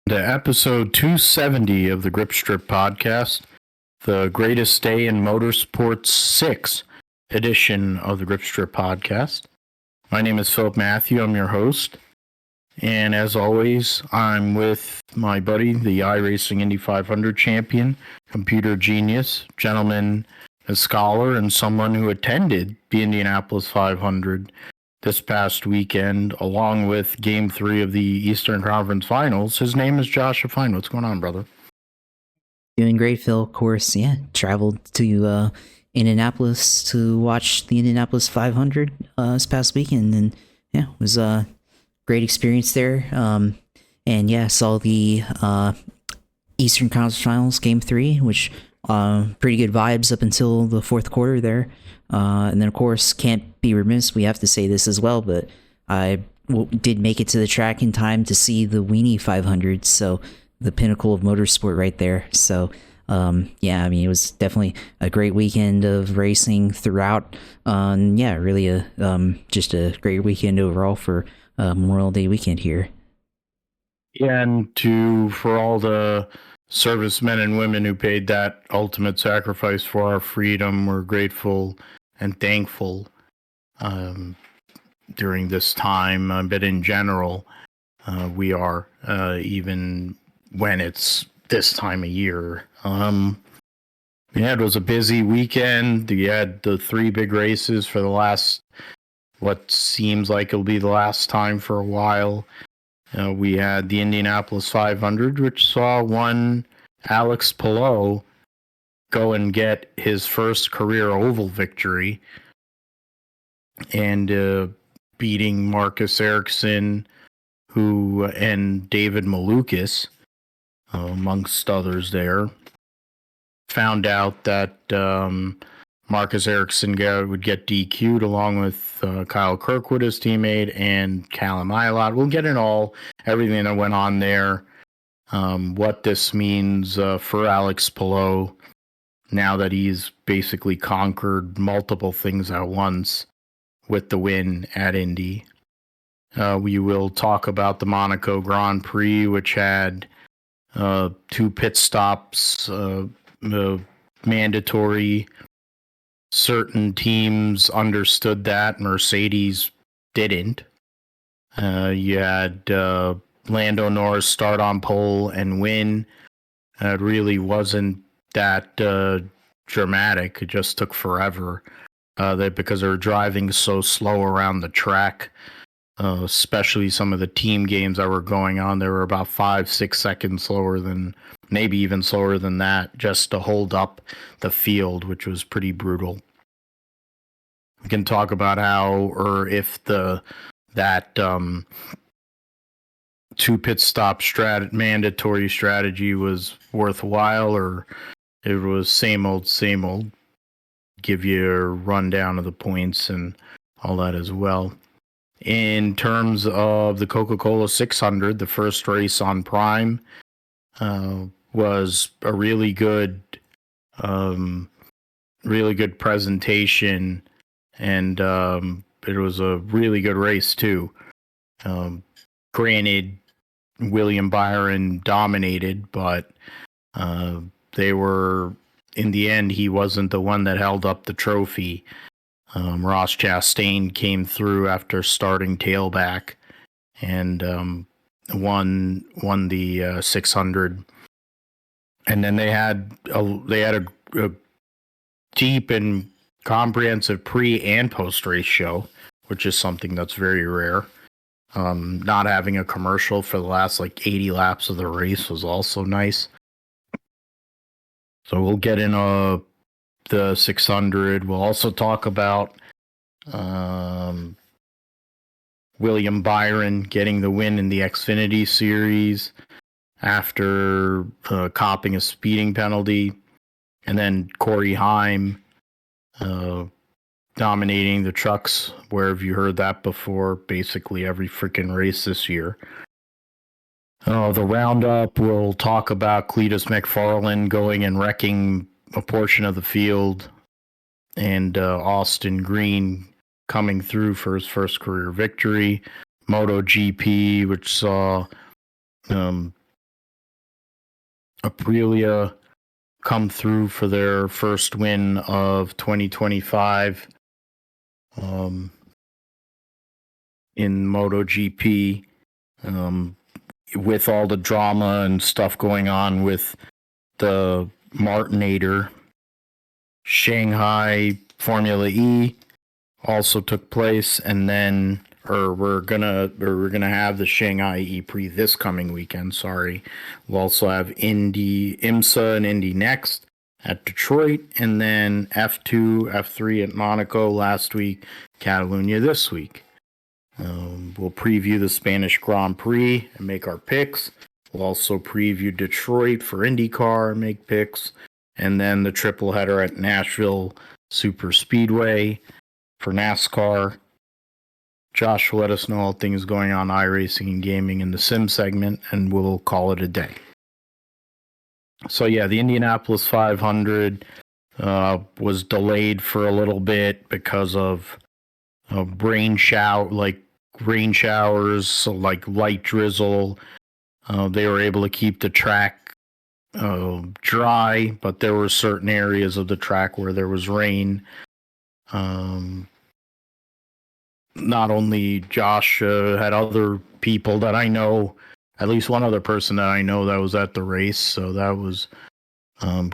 To episode 270 of the Grip Strip podcast, the greatest day in motorsports 6 edition of the Grip Strip podcast. My name is Philip Matthew. I'm your host. And as always, I'm with my buddy, the iRacing Indy 500 champion, computer genius, gentleman, a scholar, and someone who attended the Indianapolis 500 this past weekend, along with Game 3 of the Eastern Conference Finals. His name is Joshua Fine. What's going on, brother? Doing great, Phil. Of course, traveled to Indianapolis to watch the Indianapolis 500 this past weekend, and it was a great experience there. Saw the Eastern Conference Finals Game 3, which pretty good vibes up until the fourth quarter there. And then, of course, can't be remiss, we have to say this as well, but I did make it to the track in time to see the Weenie 500, so the pinnacle of motorsport right there. So, it was definitely a great weekend of racing throughout. Really just a great weekend overall for Memorial Day weekend here. Yeah, and for all the servicemen and women who paid that ultimate sacrifice for our freedom, we're grateful and thankful during this time, but in general, we are, even when it's this time of year. It was a busy weekend. You had the 3 big races for the last, what seems like it'll be the last time for a while. We had the Indianapolis 500, which saw one Alex Palou go and get his first career oval victory, and beating Marcus Ericsson, and David Malukas, amongst others there. Found out that Marcus Ericsson would get DQ'd along with Kyle Kirkwood, his teammate, and Callum Ilott. We'll get in everything that went on there, what this means for Alex Palou now that he's basically conquered multiple things at once with the win at Indy. We will talk about the Monaco Grand Prix, which had 2 pit stops, mandatory. Certain teams understood that, Mercedes didn't. You had Lando Norris start on pole and win. It really wasn't that dramatic. It just took forever because they were driving so slow around the track, especially some of the team games that were going on. They were about 5-6 seconds slower than, maybe even slower than that, just to hold up the field, which was pretty brutal. We can talk about how, or if that 2 pit stop mandatory strategy was worthwhile, or it was same old. Give you a rundown of the points and all that as well. In terms of the Coca-Cola 600, the first race on Prime, was a really good presentation, and it was a really good race too. Granted, William Byron dominated, but they were, in the end, he wasn't the one that held up the trophy. Ross Chastain came through after starting tailback and won the 600. And then they had a deep and comprehensive pre and post race show, which is something that's very rare. Not having a commercial for the last 80 laps of the race was also nice. So we'll get into the 600. We'll also talk about William Byron getting the win in the Xfinity Series after copping a speeding penalty, and then Corey Heim dominating the trucks. Where have you heard that before? Basically every freaking race this year. The roundup, we'll talk about Cletus McFarlane going and wrecking a portion of the field, and Austin Green coming through for his first career victory. MotoGP, which saw Aprilia come through for their first win of 2025 in MotoGP, with all the drama and stuff going on with the Martinator. Shanghai Formula E also took place, and then we're gonna have the Shanghai E Prix this coming weekend. Sorry, we'll also have IMSA and Indy next at Detroit, and then F2, F3 at Monaco last week, Catalunya this week. We'll preview the Spanish Grand Prix and make our picks. We'll also preview Detroit for IndyCar and make picks, and then the triple header at Nashville Super Speedway for NASCAR. Josh will let us know all things going on iRacing and gaming in the sim segment, and we'll call it a day. So yeah, the Indianapolis 500 was delayed for a little bit because of rain showers, like light drizzle. They were able to keep the track dry, but there were certain areas of the track where there was rain. Not only Josh had other people that I know, at least one other person that I know that was at the race, so that was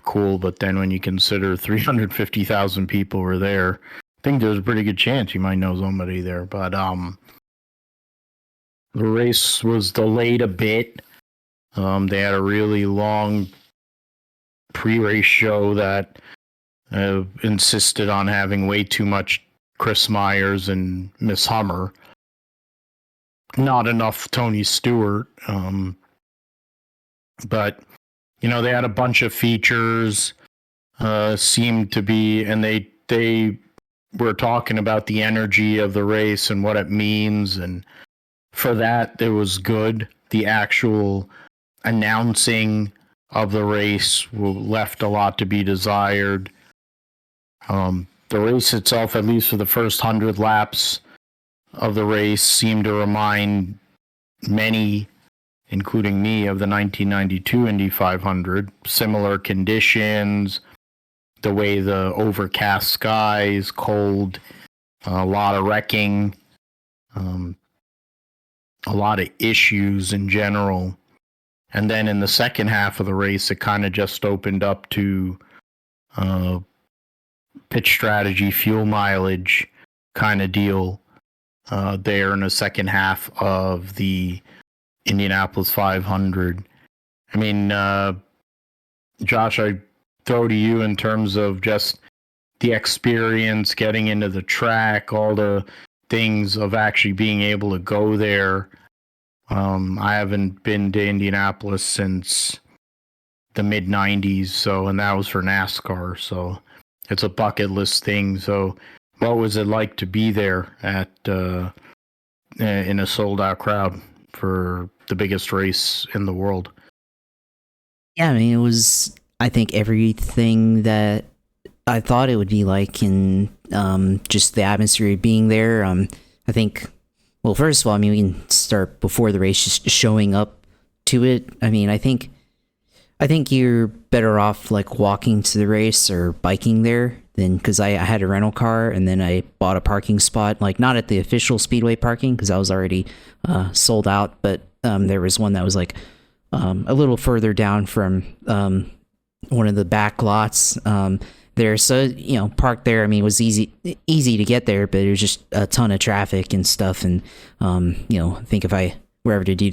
cool. But then when you consider 350,000 people were there, I think there's a pretty good chance you might know somebody there. But the race was delayed a bit. They had a really long pre-race show that insisted on having way too much Chris Myers and Miss Hummer. Not enough Tony Stewart. But, they had a bunch of features, seemed to be, and they were talking about the energy of the race and what it means. And for that, it was good. The actual announcing of the race left a lot to be desired. The race itself, at least for the first 100 laps of the race, seemed to remind many, including me, of the 1992 Indy 500. Similar conditions, the way the overcast skies, cold, a lot of wrecking, a lot of issues in general. And then in the second half of the race, it kind of just opened up to pitch strategy, fuel mileage kind of deal there in the second half of the Indianapolis 500. I mean, Josh, I throw to you in terms of just the experience, getting into the track, all the things of actually being able to go there. I haven't been to Indianapolis since the mid-90s, and that was for NASCAR, so it's a bucket list thing. So what was it like to be there at in a sold-out crowd for the biggest race in the world? Yeah, I mean, it was, I think, everything that I thought it would be like, in just the atmosphere being there. I think, well, first of all, I mean, we can start before the race, just showing up to it. I mean, I think you're better off like walking to the race or biking there than, because I had a rental car and then I bought a parking spot, like not at the official Speedway parking because I was already sold out, but there was one that was like a little further down from one of the back lots there. So, parked there. I mean, it was easy to get there, but it was just a ton of traffic and stuff. And, I think if I were ever to do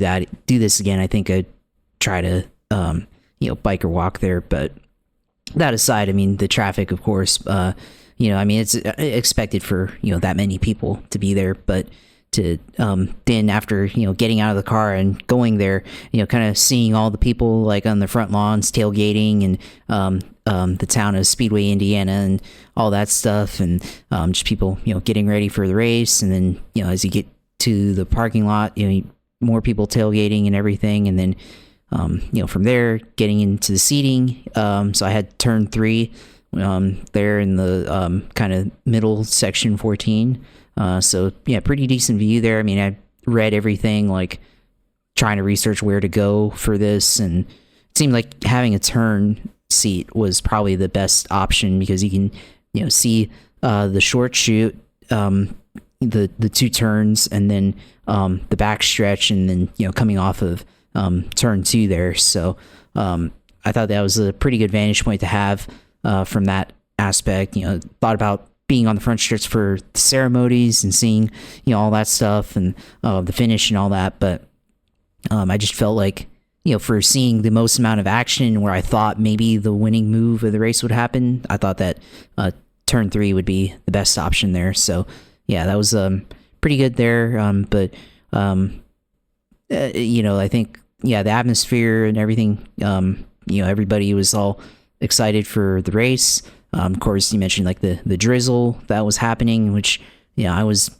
this again, I think I'd try to, bike or walk there. But that aside, I mean, the traffic, of course, I mean, it's expected for, that many people to be there, but to then after, getting out of the car and going there, kind of seeing all the people like on the front lawns tailgating and the town of Speedway, Indiana, and all that stuff, and just people, getting ready for the race. And then, as you get to the parking lot, more people tailgating and everything. And then, from there, getting into the seating. So I had turn 3 there in the kind of middle section 14. So yeah, pretty decent view there. I mean, I read everything, like trying to research where to go for this, and it seemed like having a turn seat was probably the best option because you can, see the short chute, the two turns, and then the back stretch, and then coming off of turn 2 there. So I thought that was a pretty good vantage point to have from that aspect. Thought about being on the front stretch for the ceremonies and seeing all that stuff and the finish and all that, but I just felt like for seeing the most amount of action where I thought maybe the winning move of the race would happen, I thought that turn 3 would be the best option there. So yeah, that was pretty good there. But I think the atmosphere and everything, everybody was all excited for the race. Of course, you mentioned like the drizzle that was happening, which I was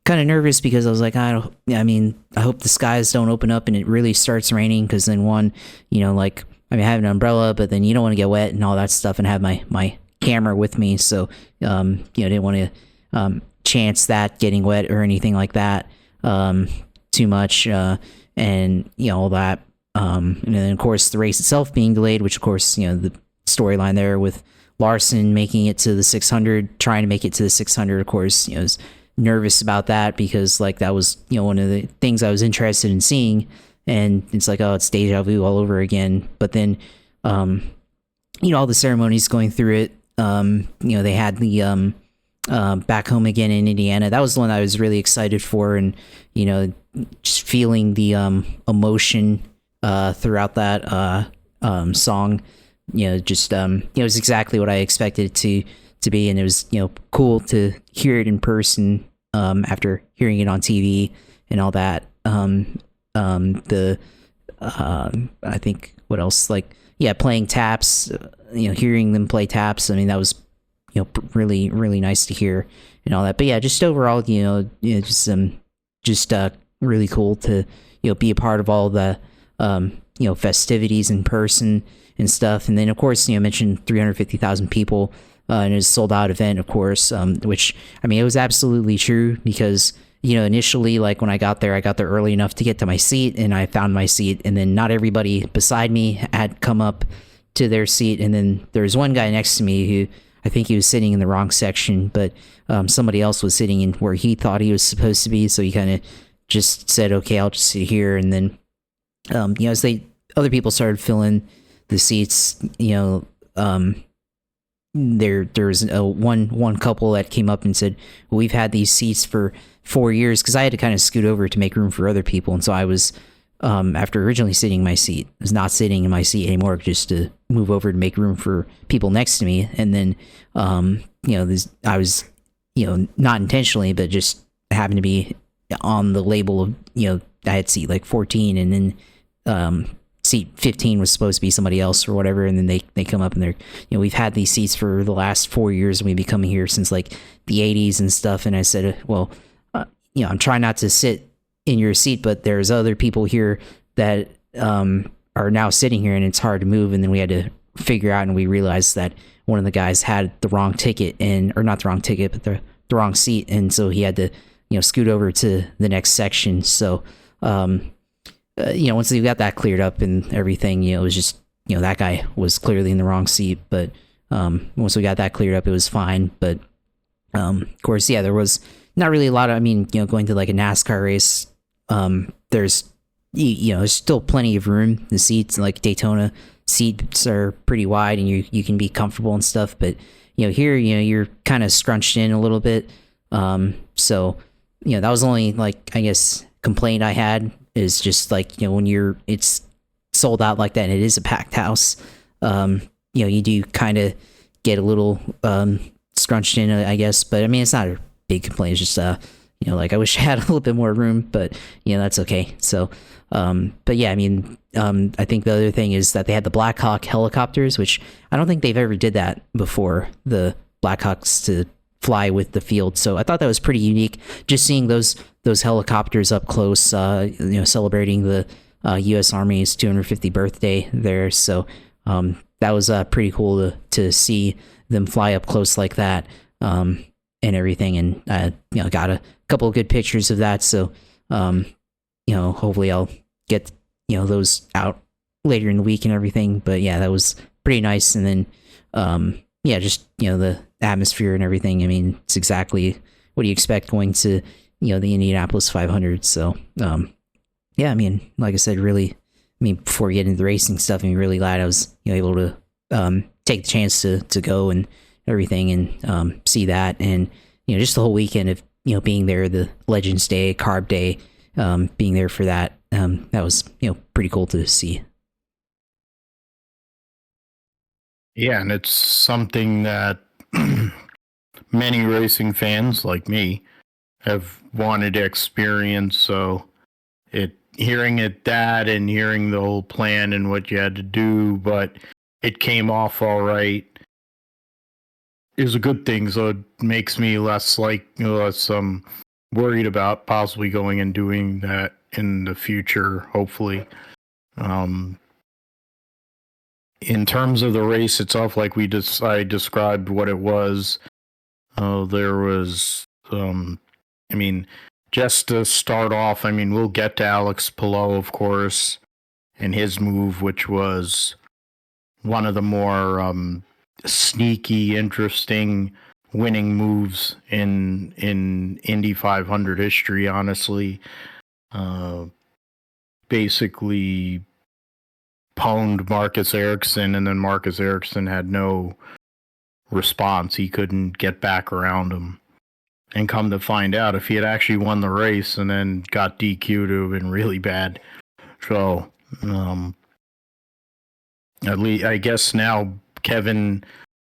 kind of nervous because I was like, I hope the skies don't open up and it really starts raining, because then I have an umbrella, but then you don't want to get wet and all that stuff, and have my camera with me, so didn't want to chance that getting wet or anything like that too much, and all that, and then of course the race itself being delayed, which of course the storyline there with Larson making it to the 600, trying to make it to the 600, of course, was nervous about that because like that was one of the things I was interested in seeing, and it's like, oh, it's deja vu all over again. But then all the ceremonies going through it, they had the back home again in Indiana. That was the one I was really excited for, and just feeling the emotion throughout that song. It was exactly what I expected it to be, and it was cool to hear it in person after hearing it on TV and all that. I think what else, playing taps, hearing them play taps, I mean, that was really really nice to hear and all that. But yeah, just overall, just really cool to be a part of all the festivities in person and stuff. And then of course I mentioned 350,000 people, and it was a sold out event, of course, which it was absolutely true, because initially, like when I got there early enough to get to my seat, and I found my seat, and then not everybody beside me had come up to their seat, and then there was one guy next to me who I think he was sitting in the wrong section, but somebody else was sitting in where he thought he was supposed to be, so he kind of just said, okay, I'll just sit here. And then as other people started filling the seats, there was one couple that came up and said, well, we've had these seats for 4 years, because I had to kind of scoot over to make room for other people, and so I was after originally sitting in my seat, was not sitting in my seat anymore, just to move over to make room for people next to me. And then I was not intentionally, but just happened to be on the label of I had seat like 14, and then seat 15 was supposed to be somebody else or whatever, and then they come up and they're we've had these seats for the last 4 years, and we've been coming here since like the 80s and stuff. And I said, well, I'm trying not to sit in your seat, but there's other people here that are now sitting here, and it's hard to move. And then we had to figure out, and we realized that one of the guys had the wrong ticket, or not the wrong ticket, but the wrong seat, and so he had to scoot over to the next section. So once we got that cleared up and everything, it was just that guy was clearly in the wrong seat. But once we got that cleared up, it was fine. But of course, there was not really a lot of, going to like a NASCAR race, there's there's still plenty of room. The seats, like Daytona seats, are pretty wide, and you can be comfortable and stuff. But here, you're kind of scrunched in a little bit. So that was only like, I guess, complaint I had, is just like when it's sold out like that and it is a packed house, you do kind of get a little scrunched in, I guess. But it's not a big complaint. It's just like I wish I had a little bit more room, but that's okay. So but yeah, I think the other thing is that they had the Black Hawk helicopters, which I don't think they've ever did that before, the Black Hawks to fly with the field. So I thought that was pretty unique, just seeing those helicopters up close, celebrating the U.S. Army's 250th birthday there. So that was pretty cool to see them fly up close like that, and everything. And got a couple of good pictures of that. So hopefully I'll get those out later in the week and everything. But yeah, that was pretty nice. And then yeah, just the atmosphere and everything. I mean, it's exactly what you expect going to the Indianapolis 500. So yeah, I mean, like I said, really, I mean, before we get into the racing stuff, I'm really glad I was able to take the chance to go and everything and see that, and just the whole weekend of being there, the Legends Day, Carb Day, being there for that. That was pretty cool to see. Yeah, and it's something that many racing fans like me have wanted to experience. So hearing that and hearing the whole plan and what you had to do, but it came off all right, is a good thing. So it makes me less worried about possibly going and doing that in the future, hopefully. In terms of the race itself, like I described what it was, there was, I mean, just to start off, I mean, we'll get to Alex Palou, of course, and his move, which was one of the more sneaky, interesting winning moves in Indy 500 history, honestly. Basically pwned Marcus Ericsson, and then Marcus Ericsson had no response. He couldn't get back around him. And come to find out, if he had actually won the race and then got DQ'd, it would have been really bad. So, at least I guess now Kevin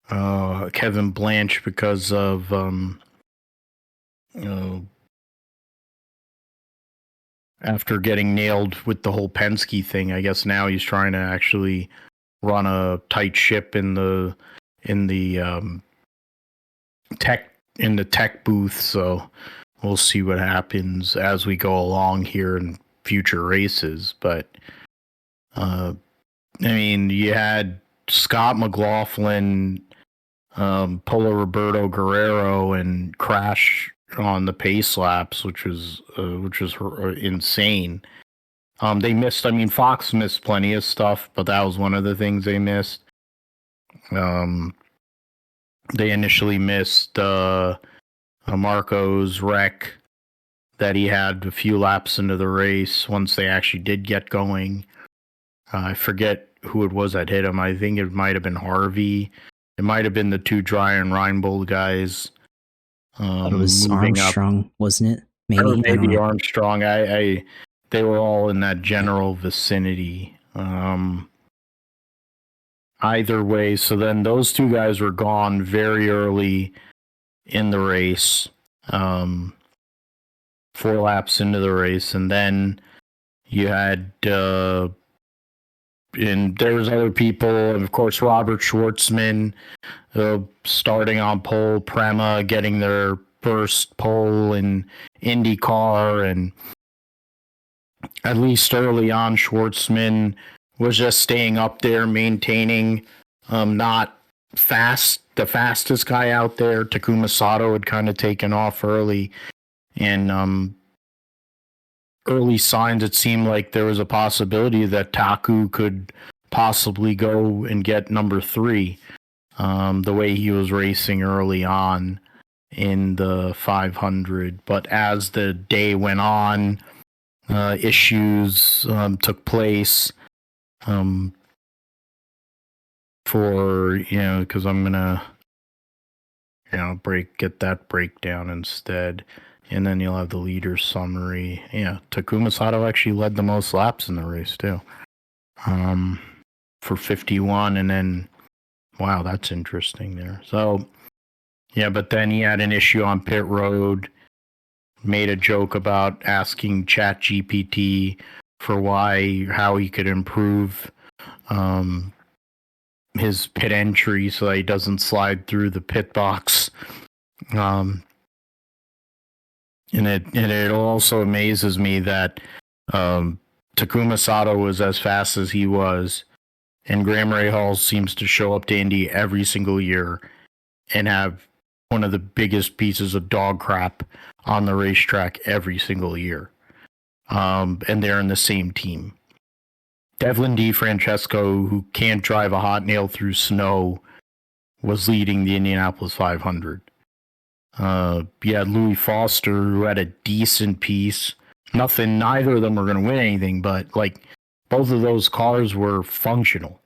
Blanche, because of after getting nailed with the whole Penske thing, I guess now he's trying to actually run a tight ship in the tech booth. So we'll see what happens as we go along here in future races. But I mean, you had Scott McLaughlin pull a Roberto Guerrero and crash on the pace laps, which was insane. They missed. I mean, Fox missed plenty of stuff, but that was one of the things they missed. They initially missed Marco's wreck that he had a few laps into the race once they actually did get going. I forget who it was that hit him. I think it might have been Harvey. It might have been the two Dreyer and Reinbold guys. It was Armstrong, wasn't it? Maybe Armstrong. They were all in that general vicinity. Either way, so then those two guys were gone very early in the race, 4 laps into the race, and then you had and there was other people, and of course Robert Schwartzman starting on pole, Prema getting their first pole in IndyCar, and at least early on Schwartzman was just staying up there, maintaining, not the fastest guy out there. Takuma Sato had kind of taken off early, and early signs, it seemed like there was a possibility that Taku could possibly go and get number 3, the way he was racing early on in the 500. But as the day went on, issues took place for, because I'm going to, get that breakdown instead. And then you'll have the leader summary. Yeah, Takuma Sato actually led the most laps in the race, too. For 51, and then, wow, that's interesting there. So, yeah, but then he had an issue on pit road, made a joke about asking ChatGPT for how he could improve his pit entry so that he doesn't slide through the pit box. And it also amazes me that Takuma Sato was as fast as he was, and Graham Rahal seems to show up to Indy every single year and have one of the biggest pieces of dog crap on the racetrack every single year. And they're in the same team. Devlin DeFrancesco, who can't drive a hot nail through snow, was leading the Indianapolis 500. You had Louis Foster, who had a decent piece. Neither of them were going to win anything, but like both of those cars were functional.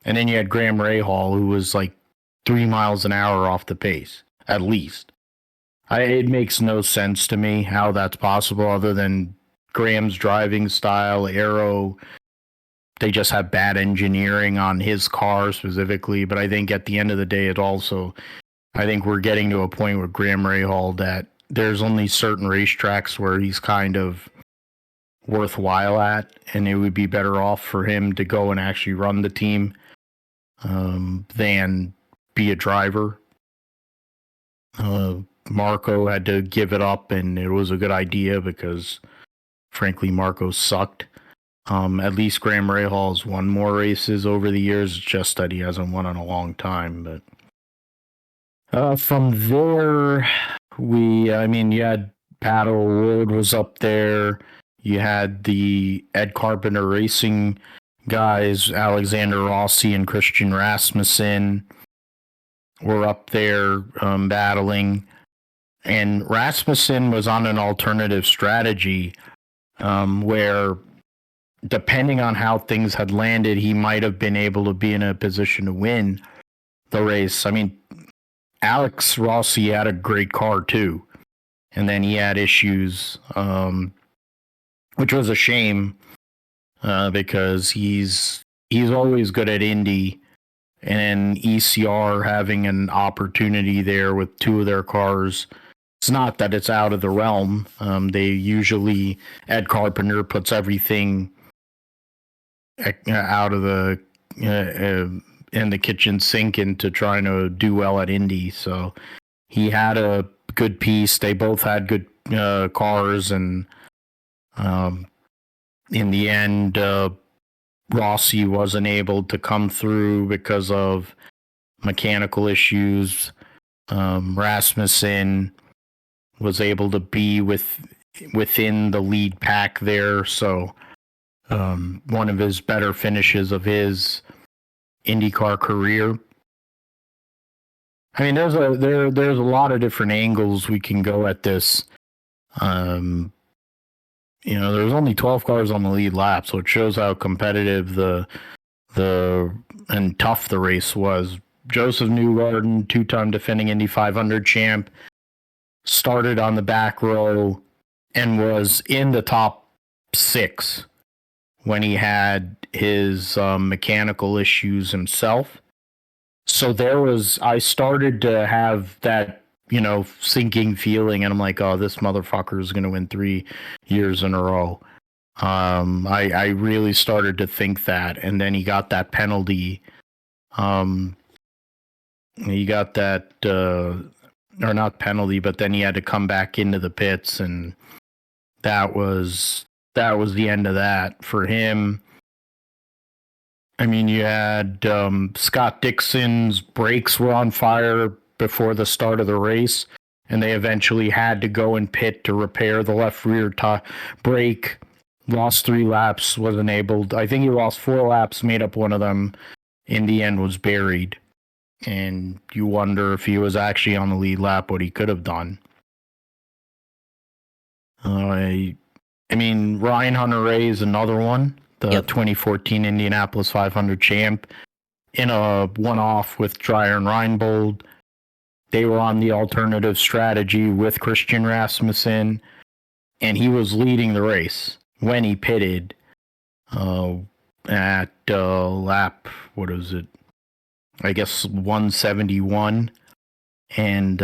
And then you had Graham Rahal, who was like 3 miles an hour off the pace, at least. It makes no sense to me how that's possible, other than Graham's driving style, aero. They just have bad engineering on his car specifically. But I think at the end of the day, I think we're getting to a point with Graham Rahal that there's only certain racetracks where he's kind of worthwhile at, and it would be better off for him to go and actually run the team than be a driver. Marco had to give it up, and it was a good idea because, frankly, Marco sucked. At least Graham Rahal's won more races over the years, just that he hasn't won in a long time. But from there, you had Pat O'Rourke was up there. You had the Ed Carpenter Racing guys, Alexander Rossi and Christian Rasmussen were up there battling. And Rasmussen was on an alternative strategy where, depending on how things had landed, he might have been able to be in a position to win the race. I mean, Alex Rossi had a great car too, and then he had issues, which was a shame because he's always good at Indy, and ECR having an opportunity there with two of their cars. It's not that it's out of the realm. They usually, Ed Carpenter puts everything out of the in the kitchen sink into trying to do well at Indy. So he had a good piece. They both had good cars, and in the end, Rossi wasn't able to come through because of mechanical issues. Rasmussen was able to be within the lead pack there, so one of his better finishes of his IndyCar career. I mean, there's a lot of different angles we can go at this. There's only 12 cars on the lead lap, so it shows how competitive and tough the race was. Joseph Newgarden, two-time defending Indy 500 champ, started on the back row and was in the top 6 when he had his mechanical issues himself. So I started to have that, sinking feeling, and I'm like, oh, this motherfucker is going to win 3 years in a row. I really started to think that, and then he got that penalty. He got that, or not penalty, but then he had to come back into the pits, and that was the end of that for him. I mean, you had Scott Dixon's brakes were on fire before the start of the race, and they eventually had to go and pit to repair the left rear brake. Lost 3 laps, wasn't able. I think he lost 4 laps, made up one of them. In the end, was buried. And you wonder if he was actually on the lead lap, what he could have done. Ryan Hunter-Reay is another one, the 2014 Indianapolis 500 champ, in a one-off with Dreyer and Reinbold. They were on the alternative strategy with Christian Rasmussen, and he was leading the race when he pitted at lap, what is it? I guess 171, and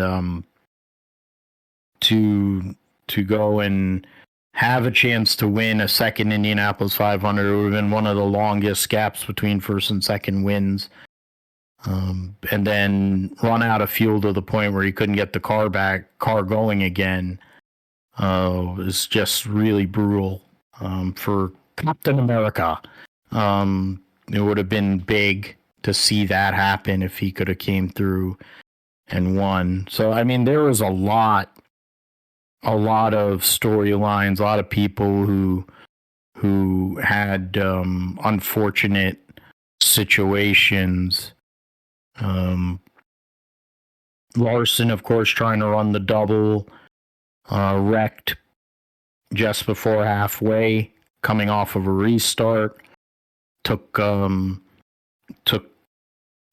to go and have a chance to win a second Indianapolis 500, it would have been one of the longest gaps between first and second wins, and then run out of fuel to the point where he couldn't get the car going again. Is just really brutal for Captain America. It would have been big to see that happen if he could have came through and won. So, I mean, there was a lot of storylines, a lot of people who who had unfortunate situations. Larson, of course, trying to run the double, wrecked just before halfway, coming off of a restart. Took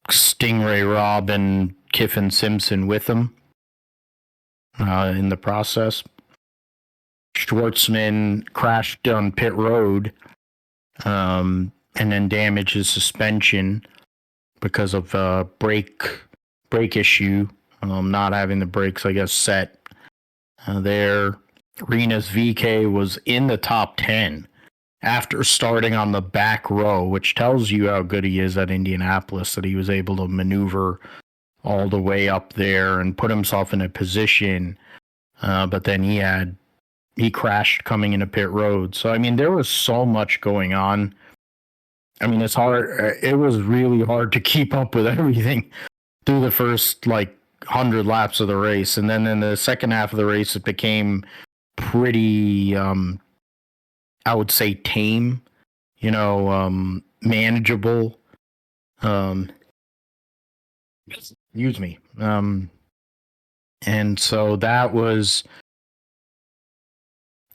Stingray Robb and Kiffin Simpson with him in the process. Schwartzman crashed on pit road and then damaged his suspension because of a brake issue, not having the brakes, I guess, set there. Rinus VeeKay was in the top 10 after starting on the back row, which tells you how good he is at Indianapolis, that he was able to maneuver all the way up there and put himself in a position. But then he crashed coming into pit road. So, I mean, there was so much going on. I mean, it's hard. It was really hard to keep up with everything through the first, 100 laps of the race. And then in the second half of the race, it became pretty, I would say, tame, manageable. Excuse me. And so that was...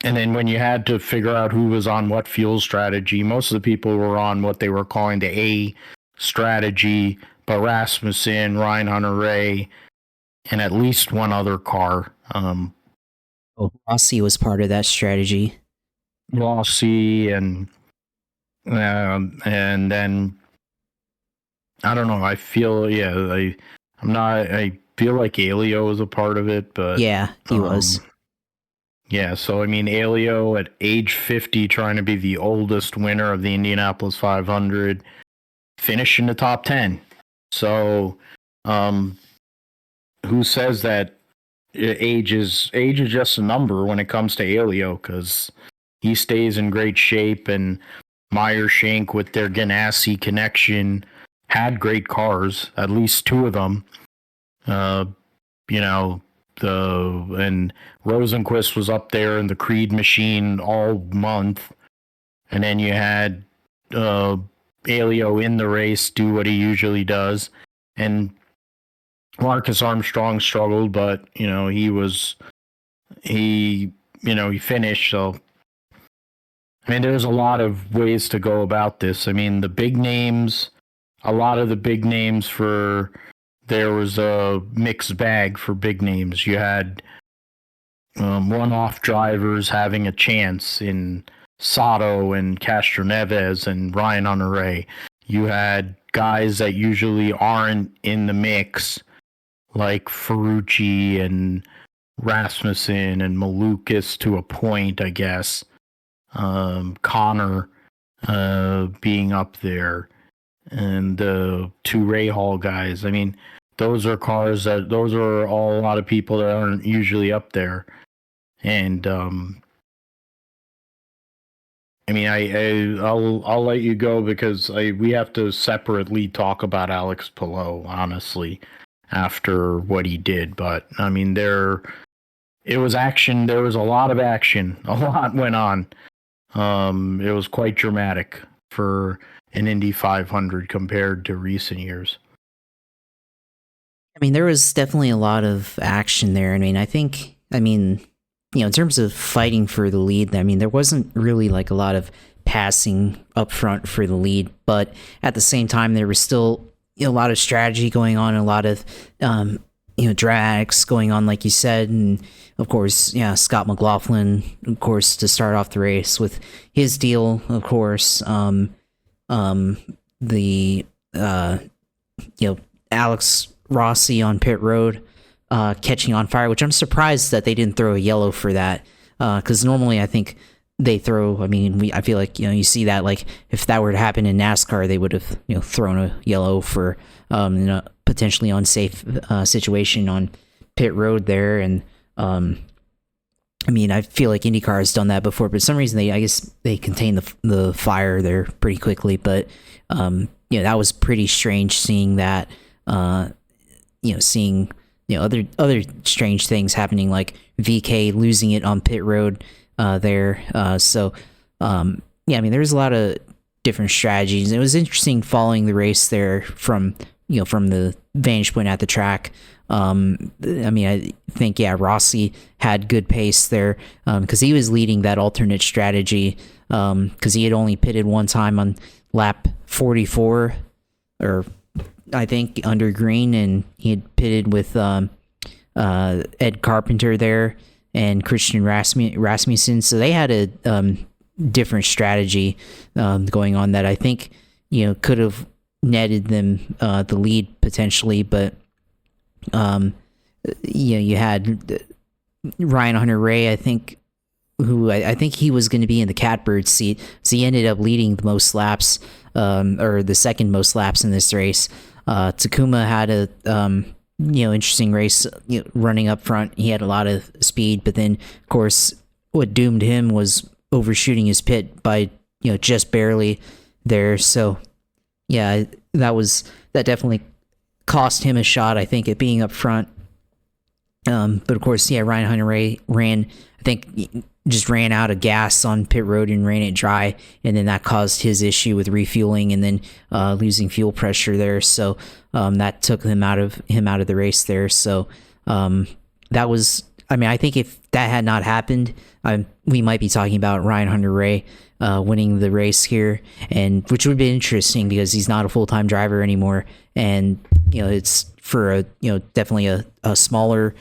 And then when you had to figure out who was on what fuel strategy, most of the people were on what they were calling the A strategy, but Rasmussen, Ryan Hunter-Reay, and at least one other car. Rossi was part of that strategy. Rossi and then I don't know. I feel I feel like Elio was a part of it, but yeah, he was. Yeah, so I mean, Elio at age 50, trying to be the oldest winner of the Indianapolis 500, finished in the top 10. So, who says that age is just a number when it comes to Elio? Because he stays in great shape, and Meyer-Shank with their Ganassi connection had great cars, at least two of them. And Rosenquist was up there in the Creed machine all month, and then you had Elio in the race do what he usually does, and Marcus Armstrong struggled, but he finished. So I mean, there's a lot of ways to go about this. I mean, the big names, a lot of the big names there was a mixed bag for big names. You had one-off drivers having a chance in Sato and Castroneves and Ryan Hunter-Reay. You had guys that usually aren't in the mix, like Ferrucci and Rasmussen and Malukas to a point, I guess. Connor being up there, and the two Rahal guys. I mean, those are all a lot of people that aren't usually up there. And I mean, I'll let you go because we have to separately talk about Alex Palou, honestly, after what he did. But I mean, it was action. There was a lot of action. A lot went on. It was quite dramatic for an Indy 500 compared to recent years. I mean, there was definitely a lot of action there. I mean, in terms of fighting for the lead, I mean, there wasn't really a lot of passing up front for the lead, but at the same time, there was still a lot of strategy going on, a lot of drags going on, like you said, and of course, Scott McLaughlin, of course, to start off the race with his deal, of course, Alex Rossi on pit road, catching on fire, which I'm surprised that they didn't throw a yellow for that, because normally I think they throw. I mean, I feel like you see that if that were to happen in NASCAR, they would have thrown a yellow for potentially unsafe situation on pit road there, and I mean, I feel like IndyCar has done that before, but for some reason I guess they contained the fire there pretty quickly. But that was pretty strange seeing that. Seeing other strange things happening, like VeeKay losing it on pit road there. So yeah, I mean, there's a lot of different strategies. It was interesting following the race there from from the vantage point at the track. I mean, I think Rossi had good pace there because he was leading that alternate strategy because he had only pitted one time on lap 44, or I think under green, and he had pitted with Ed Carpenter there and Christian Rasmussen. So they had a different strategy going on that I think could have netted them the lead potentially, but you had Ryan Hunter-Reay, I think, who I think he was going to be in the catbird seat, so he ended up leading the most laps, or the second most laps in this race. Takuma had a interesting race, running up front. He had a lot of speed, but then of course what doomed him was overshooting his pit by just barely there. So yeah, that definitely cost him a shot, I think, at being up front. But of course, Ryan Hunter-Reay just ran out of gas on pit road and ran it dry, and then that caused his issue with refueling and then losing fuel pressure there. So that took him out of the race there. So that was, I mean, I think if that had not happened, we might be talking about Ryan Hunter-Reay winning the race here, and which would be interesting because he's not a full-time driver anymore, and it's for a definitely a smaller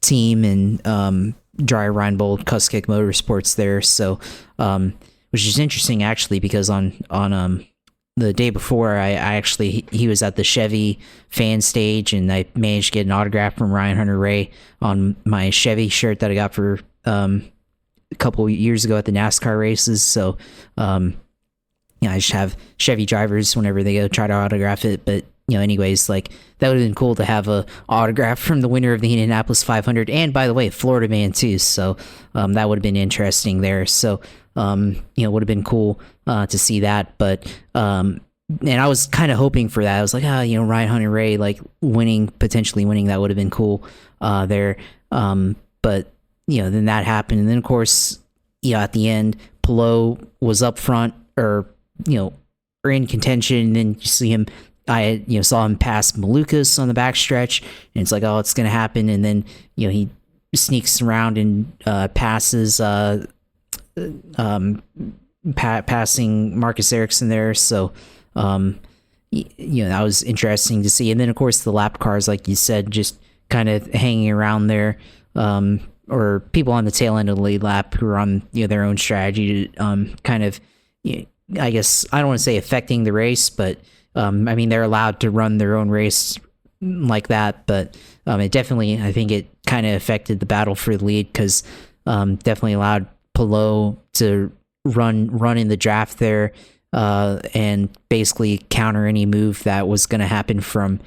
team, and Dry Reinbold Cuskick Motorsports there. So which is interesting actually, because on the day before, he was at the Chevy fan stage, and I managed to get an autograph from Ryan Hunter-Reay on my Chevy shirt that I got for a couple years ago at the NASCAR races. So I just have Chevy drivers whenever they go try to autograph it. But anyways, like, that would have been cool to have a autograph from the winner of the Indianapolis 500, and by the way, Florida man too. So that would have been interesting there. So would have been cool to see that. But and I was kind of hoping for that. I was like, Ryan Hunter-Reay potentially winning, that would have been cool there. But then that happened, and then of course, at the end, Palou was up front, or in contention, and then you see him. I saw him pass Malukas on the backstretch, and it's like, oh, it's gonna happen, and then he sneaks around and passes passing Marcus Ericsson there. So that was interesting to see. And then of course the lap cars, like you said, just kind of hanging around there, or people on the tail end of the lead lap who are on their own strategy to kind of, I guess, I don't want to say affecting the race, but I mean, they're allowed to run their own race like that, but it definitely, I think it kind of affected the battle for the lead, because definitely allowed Palou to run in the draft there, and basically counter any move that was going to happen from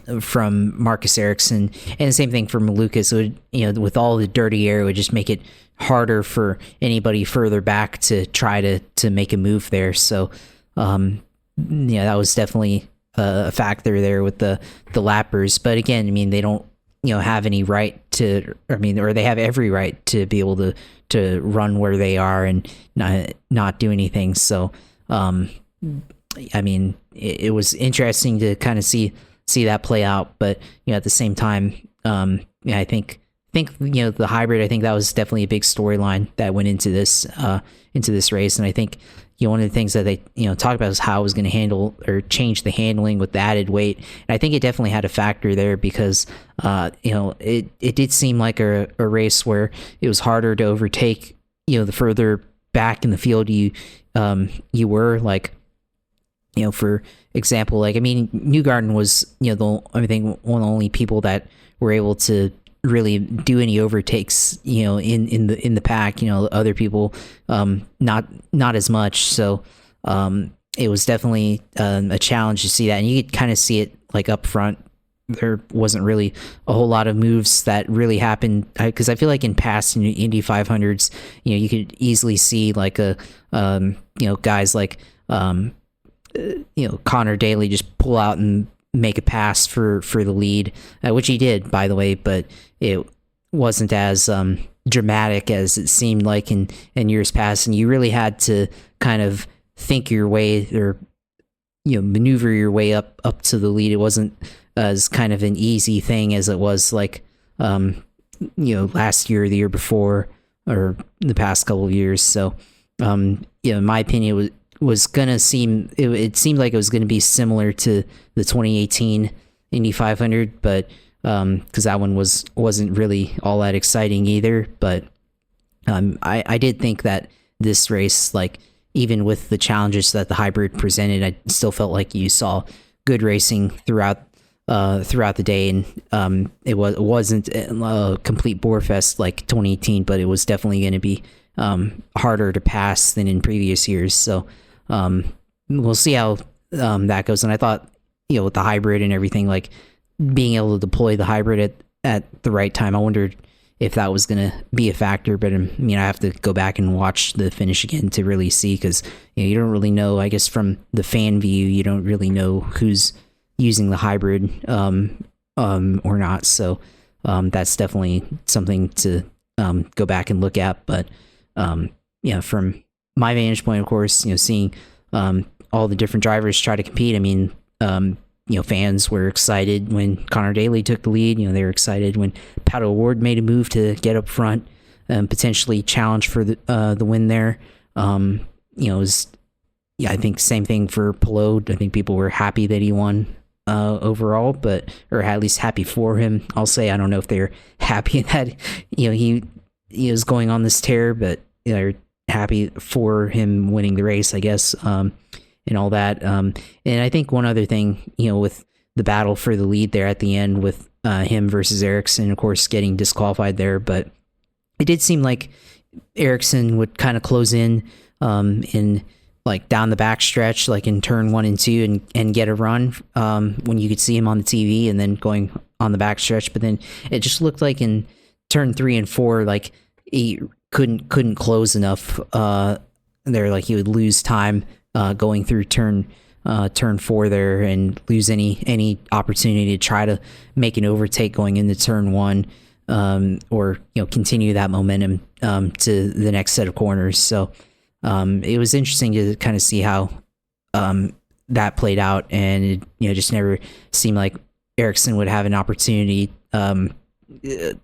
Marcus Ericsson, and the same thing for Malukas. It would, with all the dirty air, it would just make it harder for anybody further back to try to make a move there. So that was definitely a factor there with the lappers. But again, I mean, they don't have any right to, or they have every right to be able to run where they are and not do anything. So I mean, it was interesting to kind of see that play out. But at the same time, I think the hybrid, I think that was definitely a big storyline that went into this race. And I think one of the things that they talked about is how it was going to handle or change the handling with the added weight. And I think it definitely had a factor there, because it did seem like a race where it was harder to overtake the further back in the field you were, like, for example, like, I mean, Newgarden was I think one of the only people that were able to really do any overtakes in the pack. Other people not as much. So it was definitely a challenge to see that, and you could kind of see it like up front. There wasn't really a whole lot of moves that really happened, because I feel like in past Indy 500s, you could easily see like guys like Connor Daly just pull out and make a pass for the lead, which he did, by the way, but it wasn't as dramatic as it seemed like in years past, and you really had to kind of think your way, or maneuver your way up to the lead. It wasn't as kind of an easy thing as it was like last year or the year before, or the past couple of years. So in my opinion, was gonna seem, it seemed like it was gonna be similar to the 2018 Indy 500, but because that one wasn't really all that exciting either. But I did think that this race, like, even with the challenges that the hybrid presented, I still felt like you saw good racing throughout the day, and it wasn't a complete bore fest like 2018, but it was definitely going to be harder to pass than in previous years. So we'll see how that goes. And I thought, with the hybrid and everything, like being able to deploy the hybrid at the right time, I wondered if that was going to be a factor. But I have to go back and watch the finish again to really see, because you don't really know, I guess, from the fan view, you don't really know who's using the hybrid or not. So that's definitely something to go back and look at. But from my vantage point, of course, seeing all the different drivers try to compete, fans were excited when Connor Daly took the lead. They were excited when Pato O'Ward made a move to get up front and potentially challenge for the win there. I think same thing for Pelot. I think people were happy that he won overall, or at least happy for him. I'll say, I don't know if they're happy that he is going on this tear, but they're happy for him winning the race, I guess. And all that. And I think one other thing, with the battle for the lead there at the end with him versus Ericsson, of course, getting disqualified there, but it did seem like Ericsson would kind of close in like down the back stretch, like in turn 1 and 2, and get a run when you could see him on the TV, and then going on the back stretch. But then it just looked like in turn 3 and 4, like he couldn't close enough there. Like he would lose time going through turn 4 there, and lose any opportunity to try to make an overtake going into turn 1, or continue that momentum to the next set of corners. So it was interesting to kind of see how that played out, and it just never seemed like Ericsson would have an opportunity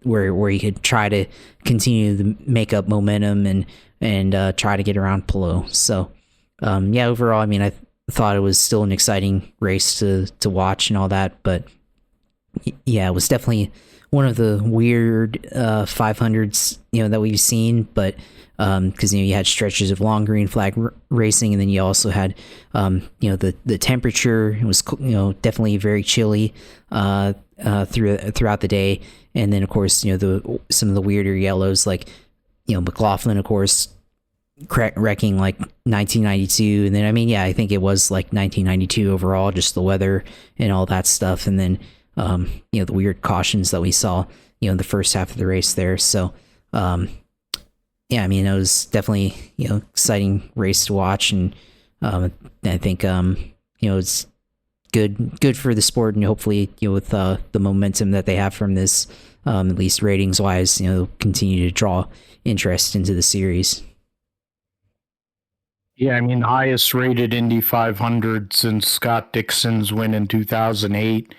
where he could try to continue to make up momentum and try to get around Pelot. So overall, I thought it was still an exciting race to watch and all that, but it was definitely one of the weird 500s that we've seen. But because you had stretches of long green flag racing, and then you also had the temperature was definitely very chilly throughout the day, and then of course some of the weirder yellows, like McLaughlin, of course, wrecking like 1992, and then I think it was like 1992 overall, just the weather and all that stuff, and then the weird cautions that we saw in the first half of the race there. So it was definitely exciting race to watch, and I think it's good for the sport, and hopefully with the momentum that they have from this, at least ratings wise, continue to draw interest into the series. Yeah, the highest rated Indy 500 since Scott Dixon's win in 2008,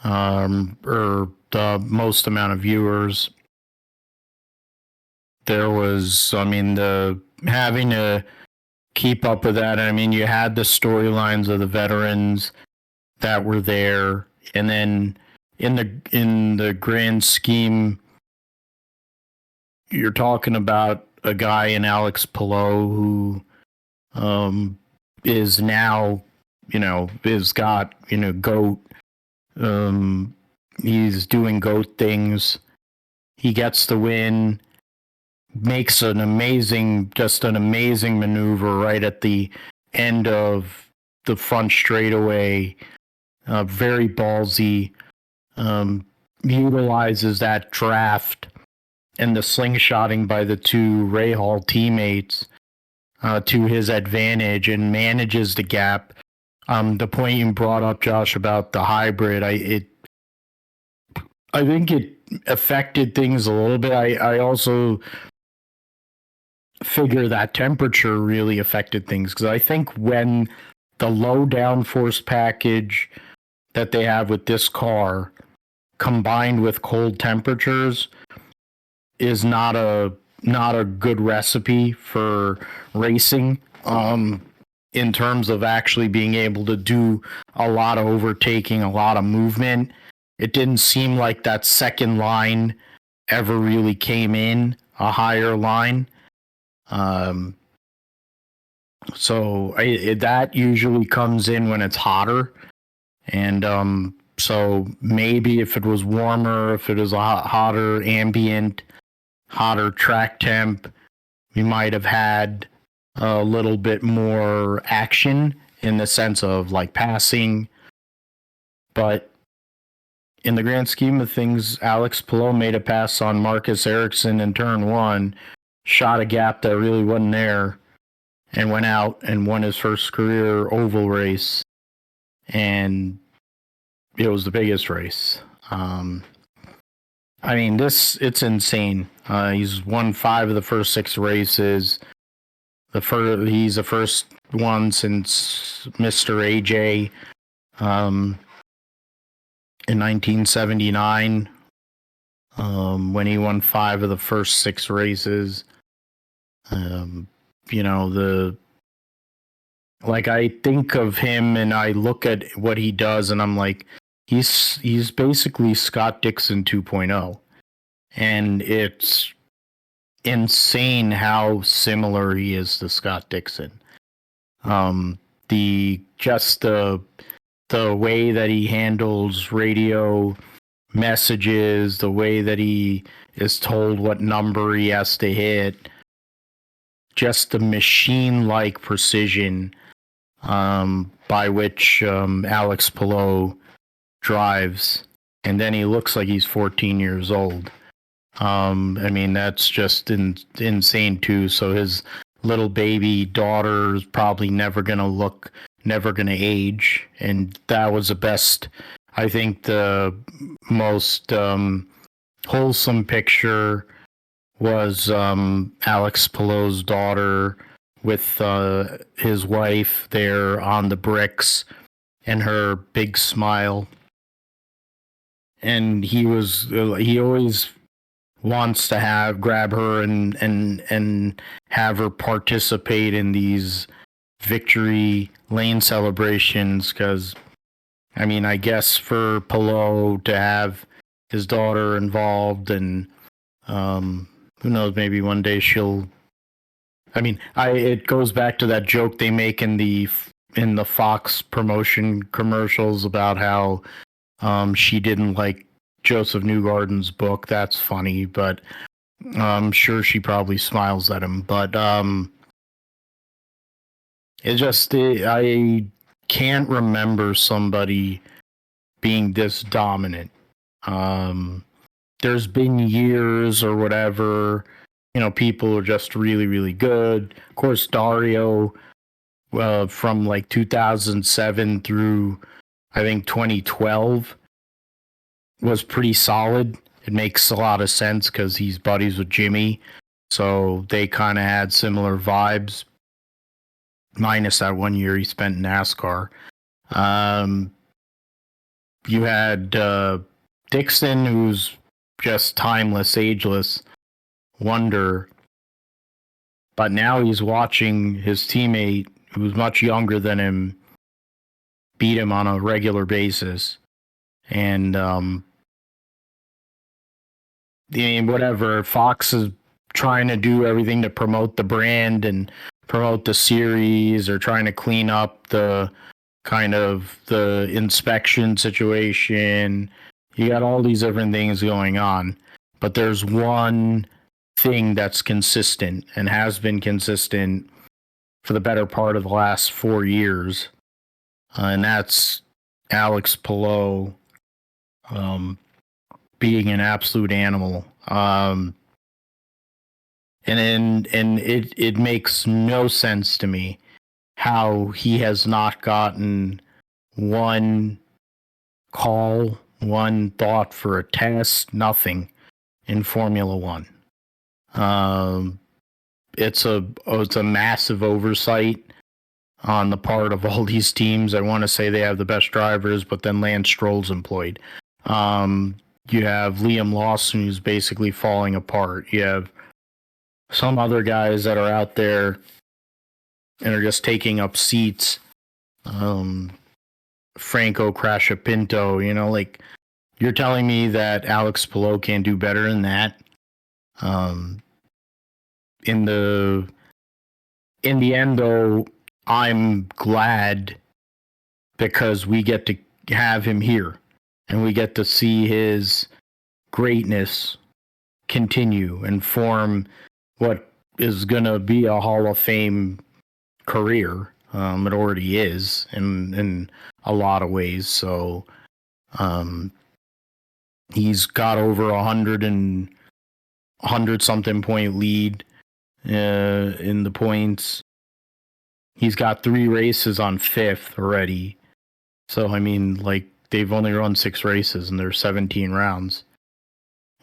or the most amount of viewers. There was, having to keep up with that. You had the storylines of the veterans that were there, and then in the grand scheme, you're talking about a guy in Alex Pelot who is now, is got, GOAT. He's doing GOAT things. He gets the win, makes an amazing maneuver right at the end of the front straightaway. Very ballsy. Utilizes that draft and the slingshotting by the two Rahal teammates to his advantage, and manages the gap. The point you brought up, Josh, about the hybrid, I think it affected things a little bit. I also figure that temperature really affected things, because I think when the low downforce package that they have with this car combined with cold temperatures is not a good recipe for racing, in terms of actually being able to do a lot of overtaking, a lot of movement. It didn't seem like that second line ever really came in a higher line. So that usually comes in when it's hotter. And so maybe if it was warmer, if it was a hotter ambient, hotter track temp, we might have had a little bit more action in the sense of like passing. But in the grand scheme of things, Alex Palou made a pass on Marcus Ericsson in turn one, shot a gap that really wasn't there, and went out and won his first career oval race. And it was the biggest race. I mean, it's insane. He's won 5 of the first 6 races. He's the first one since Mr. AJ in 1979, when he won 5 of the first 6 races. I think of him and I look at what he does and I'm like, he's basically Scott Dixon 2.0. And it's insane how similar he is to Scott Dixon. The way that he handles radio messages, the way that he is told what number he has to hit, just the machine-like precision by which Alex Palou drives, and then he looks like he's 14 years old. I mean, that's just insane too. So his little baby daughter is probably never gonna age, and that was the best. I think the most wholesome picture was Alex Palou's daughter with his wife there on the bricks and her big smile. And he always wants to grab her and have her participate in these victory lane celebrations, because I mean, I guess for Palou to have his daughter involved, and who knows, maybe one day it goes back to that joke they make in the Fox promotion commercials about how she didn't like Joseph Newgarden's book. That's funny, but I'm sure she probably smiles at him. But I can't remember somebody being this dominant. There's been years or whatever, people are just really, really good. Of course, Dario, from like 2007 through, I think, 2012 was pretty solid. It makes a lot of sense because he's buddies with Jimmy, so they kind of had similar vibes, minus that one year he spent in NASCAR. You had Dixon, who's just timeless, ageless wonder, but now he's watching his teammate, who's much younger than him, beat him on a regular basis. And whatever, Fox is trying to do everything to promote the brand and promote the series, or trying to clean up the kind of the inspection situation. You got all these different things going on, but there's one thing that's consistent and has been consistent for the better part of the last 4 years, and that's Alex Palou being an absolute animal. And it makes no sense to me how he has not gotten one call, one thought for a test, nothing in Formula One. It's a massive oversight on the part of all these teams. I want to say they have the best drivers, but then Lance Stroll's employed. You have Liam Lawson, who's basically falling apart. You have some other guys that are out there and are just taking up seats. Franco Crashapinto, like, you're telling me that Alex Palou can't do better than that? In the end, though, I'm glad because we get to have him here and we get to see his greatness continue and form what is going to be a Hall of Fame career. It already is in a lot of ways. So he's got over 100 something point lead in the points. He's got 3 races on 5th already. So, I mean, like, they've only run 6 races and there's 17 rounds.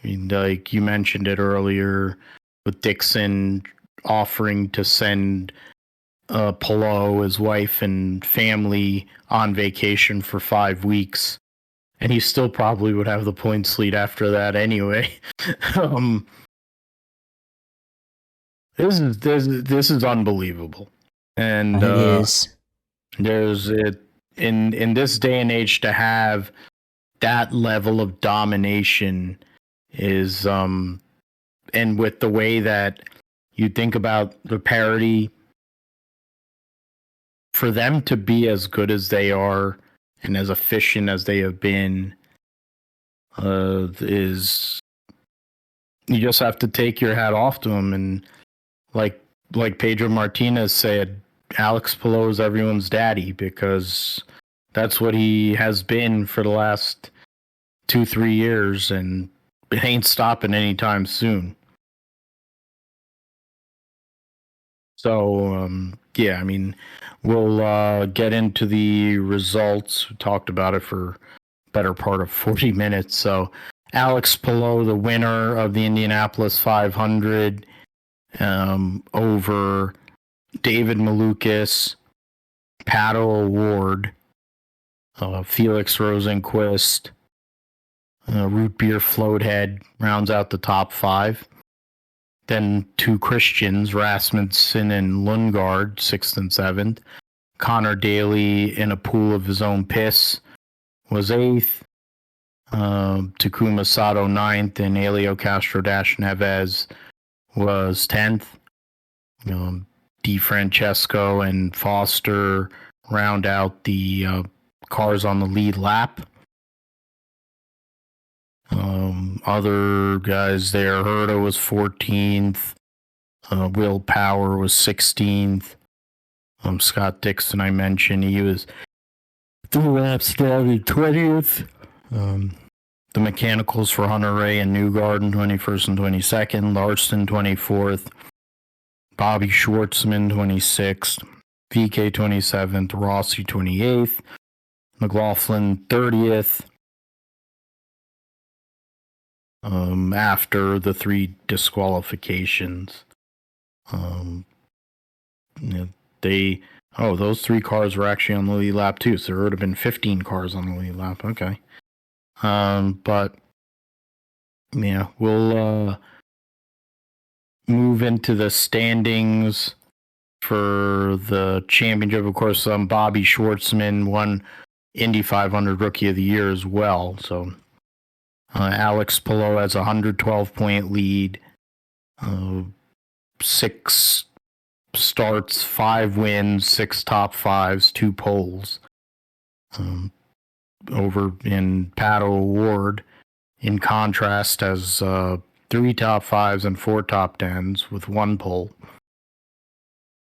I mean, like you mentioned it earlier with Dixon offering to send Palou, his wife and family, on vacation for 5 weeks. And he still probably would have the points lead after that anyway. This is unbelievable. And It is. There's it in this day and age to have that level of domination is and with the way that you think about the parity, for them to be as good as they are and as efficient as they have been, is, you just have to take your hat off to them. And like Pedro Martinez said, Alex Palou is everyone's daddy, because that's what he has been for the last 2-3 years, and it ain't stopping anytime soon. So, yeah, I mean, we'll get into the results. We talked about it for better part of 40 minutes. So, Alex Palou, the winner of the Indianapolis 500, over David Malukas, Pato O'Ward, Felix Rosenquist, Root Beer Floathead rounds out the top 5. Then 2 Christians, Rasmussen and Lundgaard, 6th and 7th. Connor Daly, in a pool of his own piss, was 8th. Takuma Sato 9th, and Helio Castro Neves was 10th. Di Francesco and Foster round out the cars on the lead lap. Other guys there, Herta was 14th. Will Power was 16th. Scott Dixon, I mentioned, he was 3 laps down in 20th. The mechanicals for Hunter Ray and Newgarden, 21st and 22nd. Larson, 24th. Bobby Schwartzman, 26th. VK, 27th. Rossi, 28th. McLaughlin, 30th. After the 3 disqualifications. Those 3 cars were actually on the lead lap too, so there would have been 15 cars on the lead lap. Okay. But yeah, we'll move into the standings for the championship. Of course, Bobby Schwartzman won Indy 500 Rookie of the Year as well. So Alex Palou has a 112-point lead. 6 starts, 5 wins, 6 top 5s, 2 poles. Over in Pato O'Ward, in contrast, has 3 top 5s and 4 top 10s with 1 pole.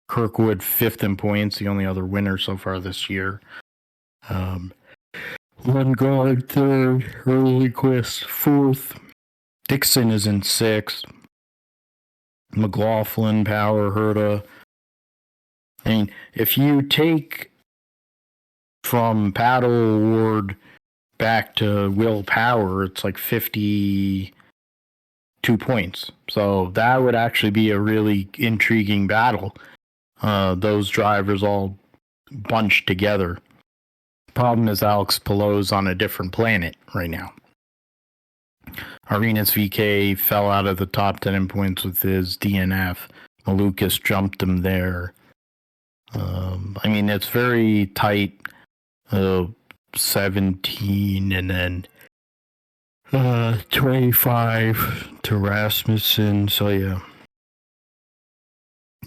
Kirkwood 5th in points, the only other winner so far this year. Lundgaard 3rd, Hurleyquist 4th. Dixon is in 6th. McLaughlin, Power, Herta. I mean, if you take from Pato O'Ward back to willpower, it's like 52 points. So that would actually be a really intriguing battle. Those drivers all bunched together. Problem is Alex Palou's on a different planet right now. Arenas VK fell out of the top 10 in points with his DNF. Malukas jumped him there. I mean, it's very tight. 17 and then 25 to Rasmussen. So, yeah.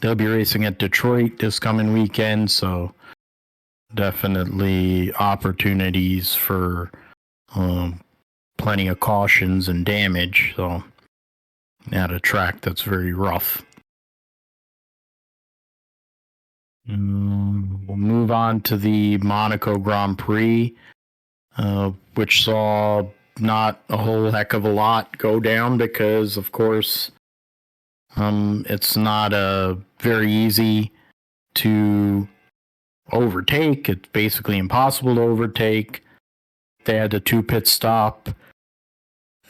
They'll be racing at Detroit this coming weekend. So, definitely opportunities for plenty of cautions and damage. So, at a track that's very rough. We'll move on to the Monaco Grand Prix, which saw not a whole heck of a lot go down because, of course, it's not very easy to overtake. It's basically impossible to overtake. They had to 2 pit stop.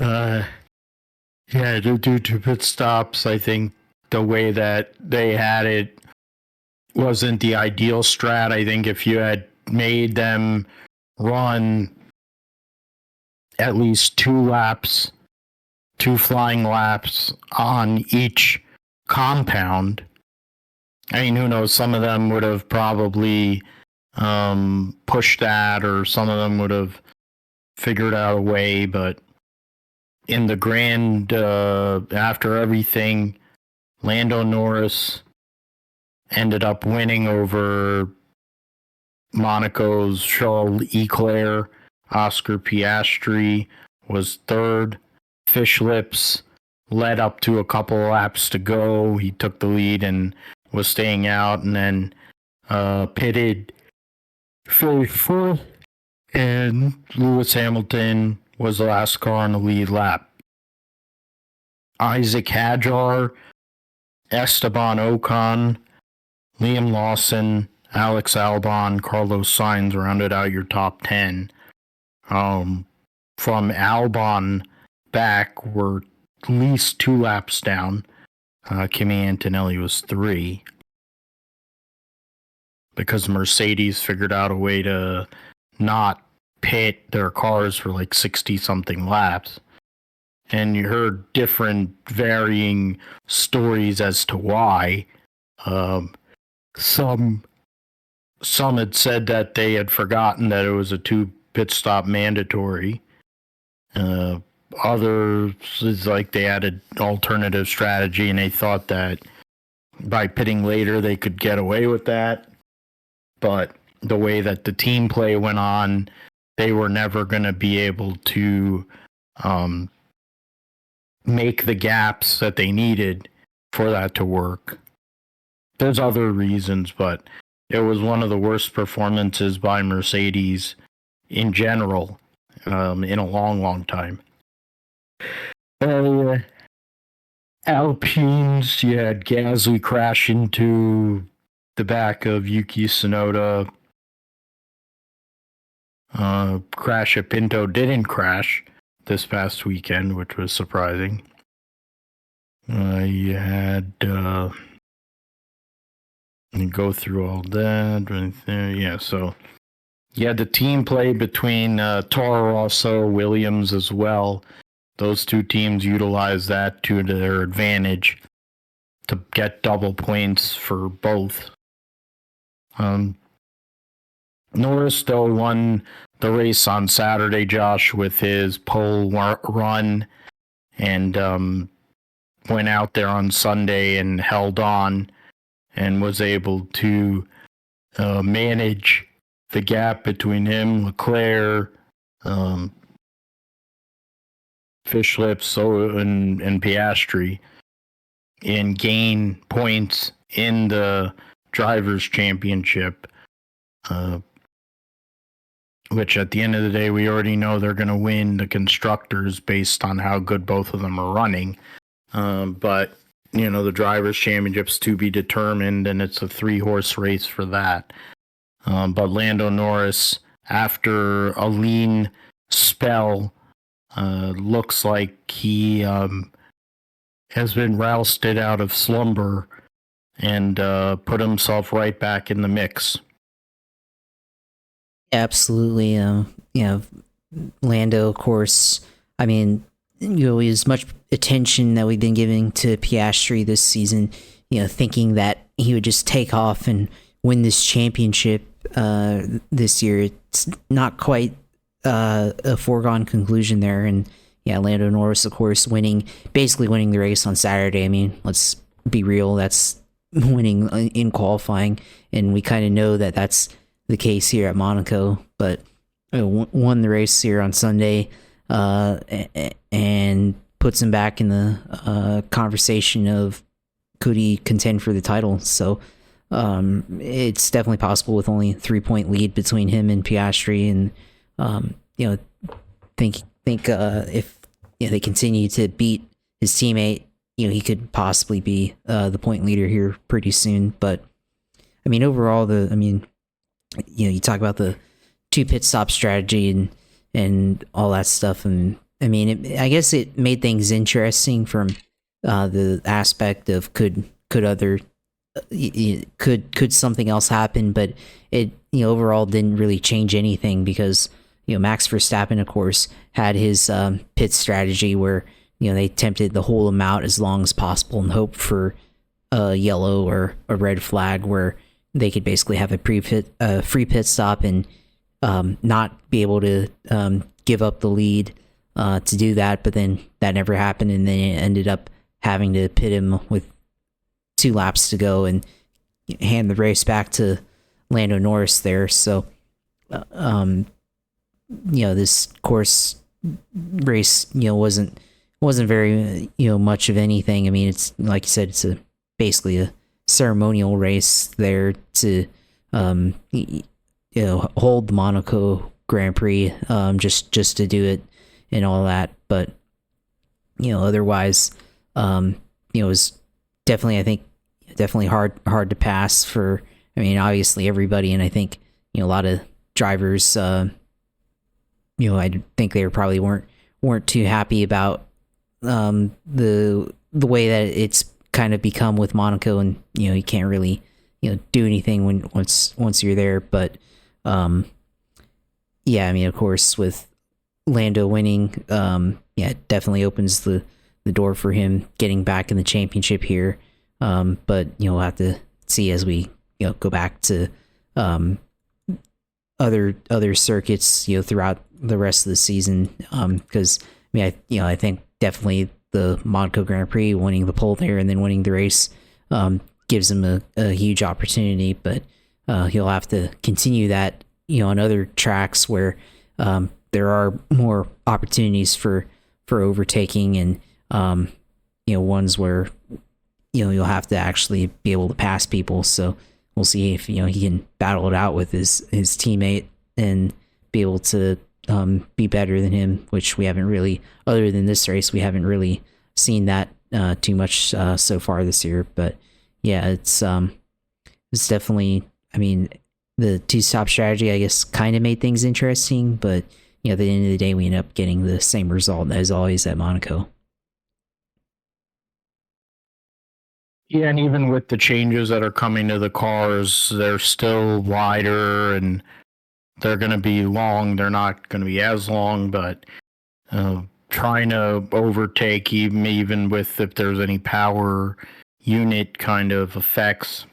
To do 2 pit stops. I think the way that they had it wasn't the ideal strat. I think if you had made them run at least 2 laps, 2 flying laps on each compound, I mean, who knows, some of them would have probably pushed that, or some of them would have figured out a way, but in the grand, after everything, Lando Norris ended up winning over Monaco's Charles Leclerc. Oscar Piastri was third. Fish Lips led up to a couple of laps to go. He took the lead and was staying out, and then pitted fourth. And Lewis Hamilton was the last car on the lead lap. Isaac Hadjar, Esteban Ocon, Liam Lawson, Alex Albon, Carlos Sainz rounded out your top 10. From Albon back were at least 2 laps down. Kimi Antonelli was 3. Because Mercedes figured out a way to not pit their cars for like 60-something laps. And you heard different varying stories as to why. Some had said that they had forgotten that it was a 2 pit stop mandatory. Others, is like they had an alternative strategy and they thought that by pitting later they could get away with that. But the way that the team play went on, they were never going to be able to make the gaps that they needed for that to work. There's other reasons, but it was one of the worst performances by Mercedes in general in a long, long time. Alpines, you had Gasly crash into the back of Yuki Tsunoda. Crash at Pinto didn't crash this past weekend, which was surprising. You had go through all that right there. Yeah, so you had the team play between Toro Rosso, Williams as well. Those 2 teams utilized that to their advantage to get double points for both. Norris, though, won the race on Saturday, Josh, with his pole run, and went out there on Sunday and held on and was able to manage the gap between him, Leclerc, Fish Lips, and Piastri, and gain points in the Drivers' Championship, which at the end of the day, we already know they're going to win the Constructors based on how good both of them are running. But, you know, the Drivers' Championship's to be determined, and it's a 3-horse race for that. But Lando Norris, after a lean spell. Looks like he has been rousted out of slumber and put himself right back in the mix. Absolutely. Lando, of course. I mean, as much attention that we've been giving to Piastri this season, thinking that he would just take off and win this championship this year. It's not quite a foregone conclusion there. And Lando Norris, of course, basically winning the race on Saturday. I mean, let's be real, that's winning in qualifying, and we kind of know that that's the case here at Monaco, but won the race here on Sunday and puts him back in the conversation of could he contend for the title. So it's definitely possible with only a 3-point lead between him and Piastri, and think if they continue to beat his teammate, he could possibly be the point leader here pretty soon. But I mean, overall, you talk about the 2 pit stop strategy and all that stuff, and I mean, I guess it made things interesting from the aspect of could something else happen, but it overall didn't really change anything because Max Verstappen, of course, had his pit strategy where they attempted to hold him out as long as possible and hope for a yellow or a red flag where they could basically have a free pit stop and not be able to give up the lead to do that. But then that never happened, and they ended up having to pit him with 2 laps to go and hand the race back to Lando Norris there. So, this course race, wasn't very, much of anything. I mean, it's like you said, it's basically a ceremonial race there to, hold the Monaco Grand Prix, just to do it and all that. But, otherwise, it was definitely, I think, hard to pass for, I mean, obviously everybody. And I think, a lot of drivers, I think they probably weren't too happy about the way that it's kind of become with Monaco, and you can't really do anything once you're there. But I mean, of course, with Lando winning, it definitely opens the door for him getting back in the championship here. But we'll have to see as we go back to other circuits throughout the rest of the season, because I think definitely the Monaco Grand Prix, winning the pole there and then winning the race, gives him a huge opportunity. But he'll have to continue that on other tracks where there are more opportunities for overtaking, and ones where you'll have to actually be able to pass people. So we'll see if he can battle it out with his teammate and be able to be better than him, which we haven't really, other than this race, we haven't really seen that too much so far this year. But it's definitely, I mean, the 2-stop strategy, I guess, kind of made things interesting, but at the end of the day, we end up getting the same result as always at Monaco. Yeah, and even with the changes that are coming to the cars, they're still wider and they're going to be long. They're not going to be as long, but trying to overtake, even with if there's any power unit kind of effects.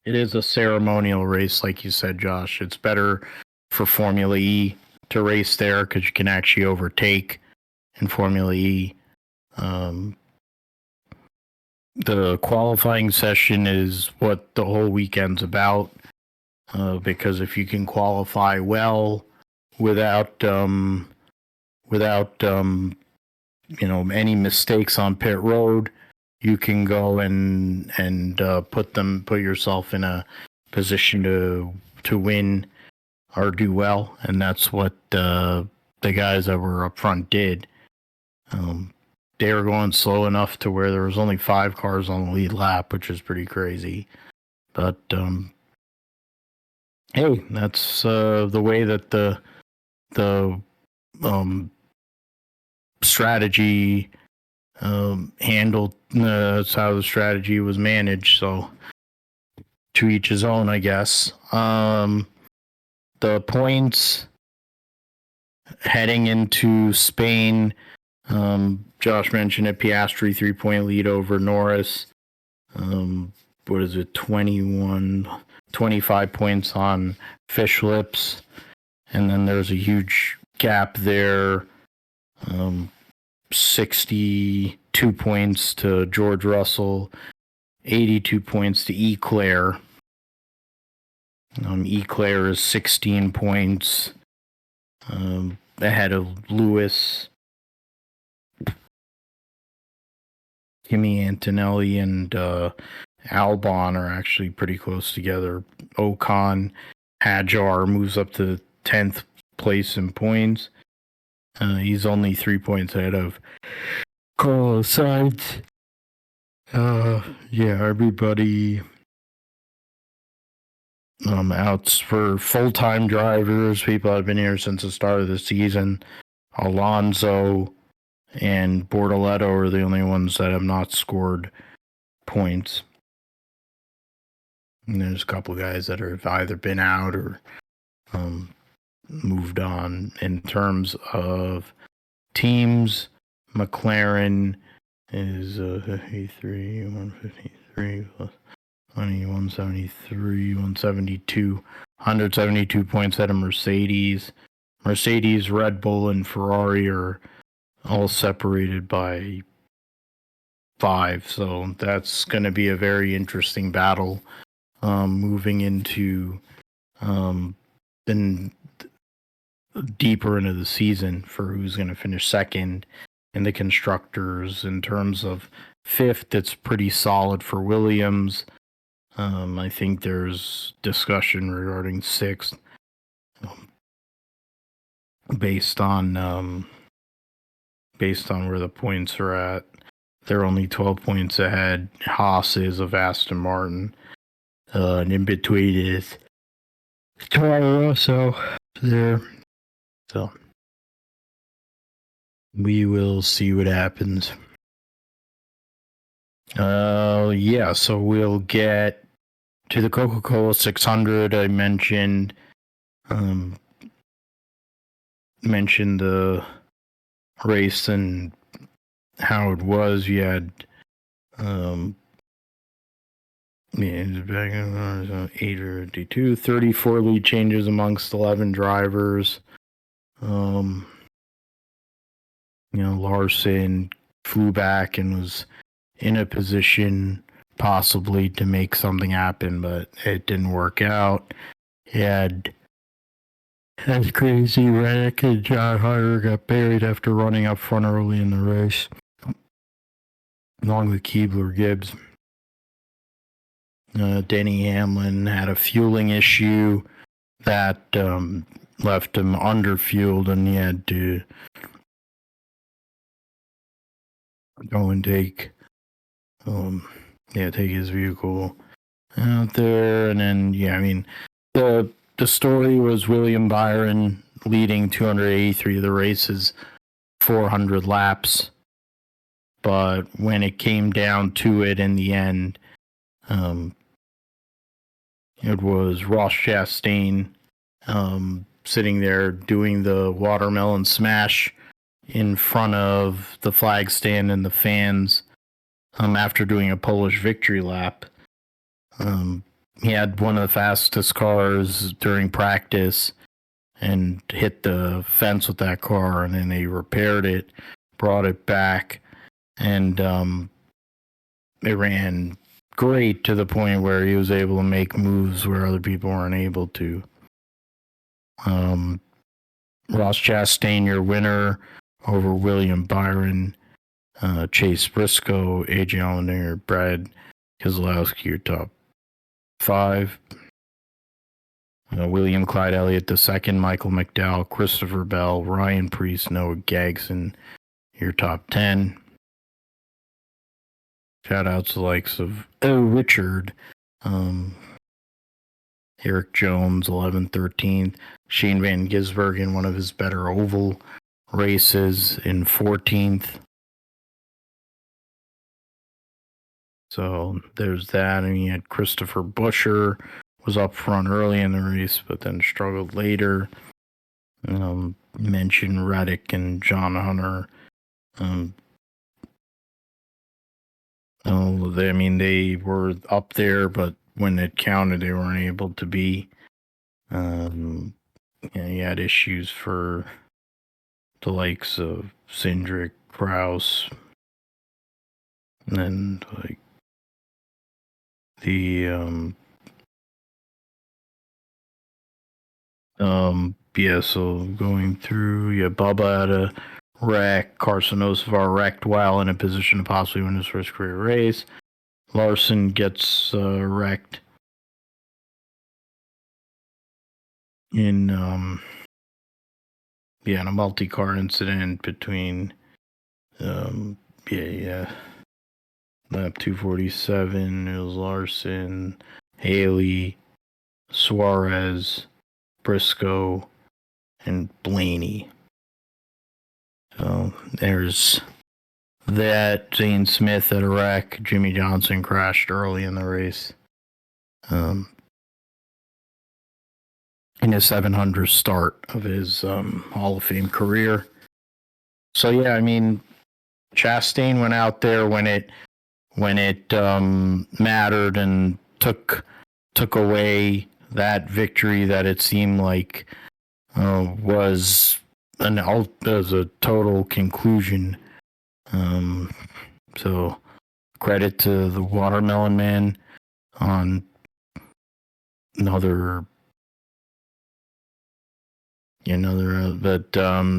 It is a ceremonial race, like you said, Josh. It's better for Formula E to race there because you can actually overtake in Formula E. The qualifying session is what the whole weekend's about, because if you can qualify well without any mistakes on pit road, you can go and put yourself in a position to win or do well, and that's what the guys that were up front did. They were going slow enough to where there was only 5 cars on the lead lap, which is pretty crazy. But hey, that's the way that the the strategy handled. That's how the strategy was managed. So to each his own, I guess. The points heading into Spain. Josh mentioned it. Piastri 3-point lead over Norris. What is it? 25 points on Fish Lips. And then there's a huge gap there. 62 points to George Russell, 82 points to Eclair. Eclair is 16 points ahead of Lewis. Kimi Antonelli and Albon are actually pretty close together. Ocon, Hadjar moves up to 10th place in points. He's only 3 points ahead of Carlos Sainz. Everybody outs for full-time drivers. People that have been here since the start of the season. Alonso and Bortoletto are the only ones that have not scored points. And there's a couple guys that have either been out or moved on. In terms of teams, McLaren is 53, 153 plus 20, 173, 172, 172 points out of Mercedes. Mercedes, Red Bull, and Ferrari are all separated by 5, so that's going to be a very interesting battle moving into then deeper into the season for who's going to finish second in the constructors. In terms of 5th, it's pretty solid for Williams. I think there's discussion regarding 6th based on where the points are at. They're only 12 points ahead. Haas is of Aston Martin. And in between is Toro Rosso there. So we will see what happens. So we'll get to the Coca-Cola 600. I mentioned the race and how it was. You had 852, 34 lead changes amongst 11 drivers. Larson flew back and was in a position possibly to make something happen, but it didn't work out. He had crazy Reddick and John Hunter got buried after running up front early in the race, along with Keebler Gibbs. Denny Hamlin had a fueling issue that left him underfueled, and he had to go and take his vehicle out there. And then the story was William Byron leading 283 of the races, 400 laps, but when it came down to it in the end, it was Ross Chastain sitting there doing the watermelon smash in front of the flag stand and the fans after doing a Polish victory lap. He had one of the fastest cars during practice and hit the fence with that car, and then they repaired it, brought it back, and it ran great to the point where he was able to make moves where other people weren't able to. Ross Chastain, your winner over William Byron, Chase Briscoe, AJ Allmendinger, Brad Keselowski, your top 5. William Clyde Elliott II, Michael McDowell, Christopher Bell, Ryan Preece, Noah Gragson, your top 10. Shout out to the likes of Richard, Eric Jones 11th, 13th. Shane Van Gisbergen in one of his better oval races in 14th. So there's that. And you had Christopher Buescher was up front early in the race, but then struggled later. Mentioned Reddick and John Hunter. They were up there, but when it counted, they weren't able to be. He had issues for the likes of Cindric, Kraus, and like the so going through, Bubba had a wreck. Carson Osavar wrecked while in a position to possibly win his first career race. Larson gets wrecked in in a multi-car incident between lap 247. It was Larson, Haley, Suarez, Briscoe, and Blaney. So there's that. Zane Smith at a wreck. Jimmy Johnson crashed early in the race. In his 700th start of his Hall of Fame career. So Chastain went out there when it mattered and took away that victory that it seemed like was a total conclusion. So credit to the Watermelon Man on another. But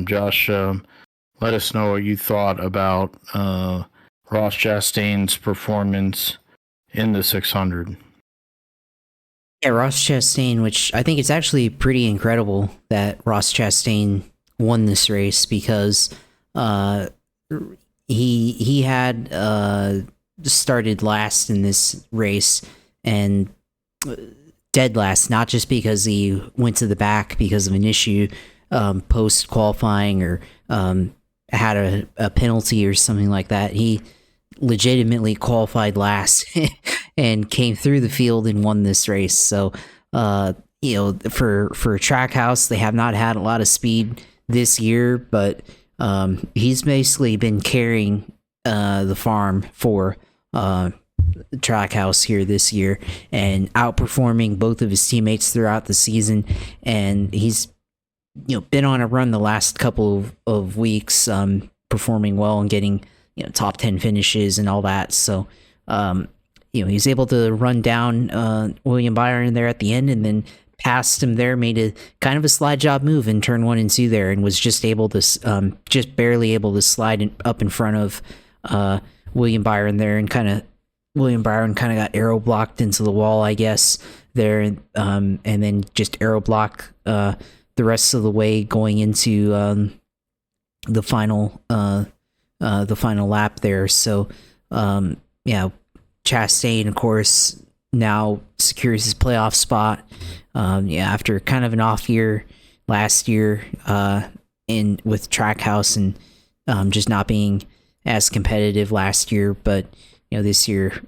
Josh, let us know what you thought about Ross Chastain's performance in the 600. Yeah, Ross Chastain, which I think it's actually pretty incredible that Ross Chastain won this race because he had started last in this race and dead last, not just because he went to the back because of an issue post qualifying or had a penalty or something like that. He legitimately qualified last and came through the field and won this race. So for Trackhouse, they have not had a lot of speed this year, but he's basically been carrying the farm for Trackhouse here this year and outperforming both of his teammates throughout the season. And he's been on a run the last couple of weeks, performing well and getting top 10 finishes and all that. So he's able to run down William Byron there at the end and then passed him there, made a kind of a slide job move in turn 1 and 2 there, and was just able to just barely able to slide up in front of William Byron there, and William Byron kind of got aero blocked into the wall, I guess, there, and then just aero block the rest of the way going into the final lap there. So Chastain, of course, now secures his playoff spot. After kind of an off year last year with Trackhouse and just not being as competitive last year, but this year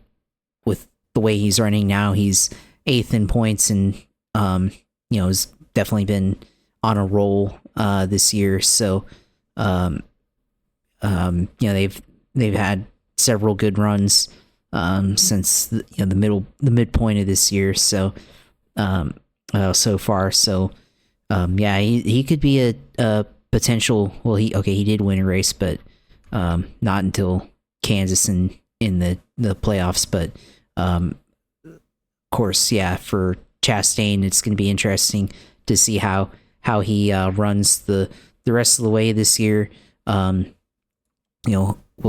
with the way he's running now, he's 8th in points and has definitely been on a roll this year. So they've had several good runs since the midpoint of this year. So so far, so he could be a potential. Well, he did win a race, but not until Kansas and in the playoffs. But of course, for Chastain, it's going to be interesting to see how he runs the rest of the way this year. We'll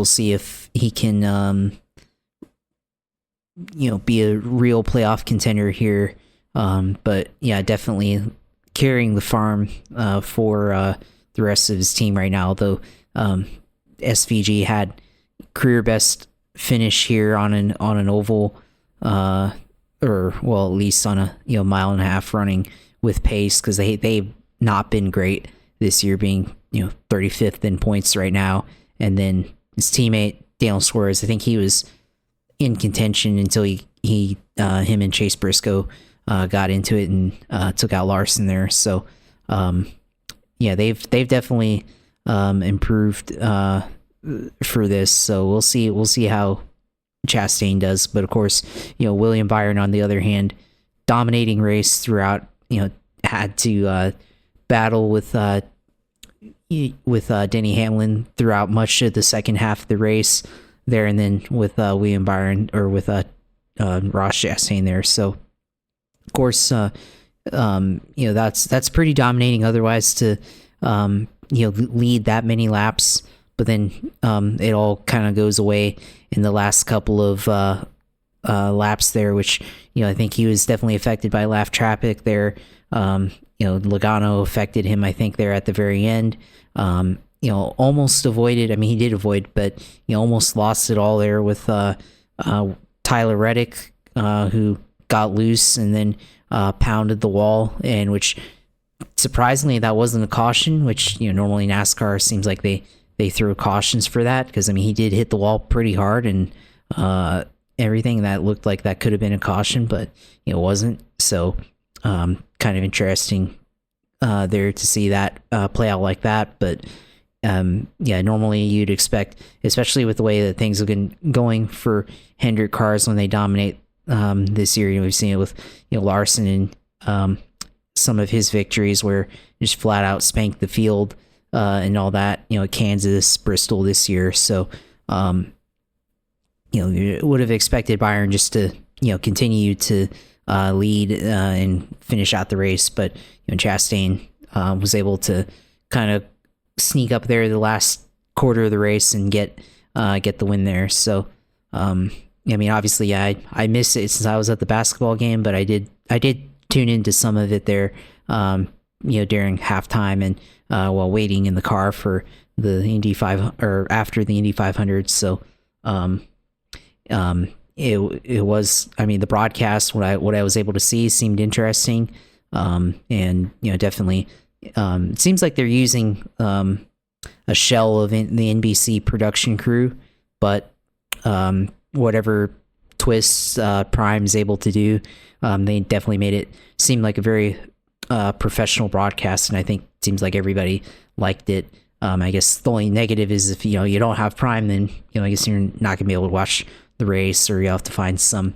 see if he can be a real playoff contender here. But definitely carrying the farm for the rest of his team right now. Although SVG had career best finish here on an oval or well, at least on a mile and a half running with pace, because they've not been great this year, being 35th in points right now. And then his teammate Daniel Suarez, I think he was in contention until him and Chase Briscoe got into it and took out Larson there. So they've definitely improved for this. So we'll see how Chastain does. But of course, William Byron on the other hand, dominating race throughout. Had to battle with Denny Hamlin throughout much of the second half of the race there, and then with William Byron or with Ross Chastain there. So of course, that's pretty dominating. Otherwise, to lead that many laps, but then it all kind of goes away in the last couple of laps there, which I think he was definitely affected by lap traffic there. Logano affected him, I think, there at the very end. Almost avoided. I mean, he did avoid, but almost lost it all there with Tyler Reddick, who got loose and then pounded the wall, and which surprisingly that wasn't a caution, which normally NASCAR seems like they throw cautions for that, because I mean he did hit the wall pretty hard and everything that looked like that could have been a caution, but it wasn't. So kind of interesting there to see that play out like that. But normally you'd expect, especially with the way that things have been going for Hendrick cars when they dominate this year. We've seen it with Larson and some of his victories where just flat out spanked the field and all that. Kansas, Bristol this year. So you would have expected Byron just to continue to lead and finish out the race, but Chastain was able to kind of sneak up there the last quarter of the race and get the win there. So I mean, obviously, I missed it since I was at the basketball game, but I did tune into some of it there, during halftime and while waiting in the car for the Indy 500 or after the Indy 500. So it was, I mean, the broadcast, what I was able to see seemed interesting, and definitely it seems like they're using a shell of the NBC production crew, but whatever twists Prime is able to do, they definitely made it seem like a very professional broadcast, and I think it seems like everybody liked it. I guess the only negative is if you don't have Prime, then I guess you're not gonna be able to watch the race, or you have to find some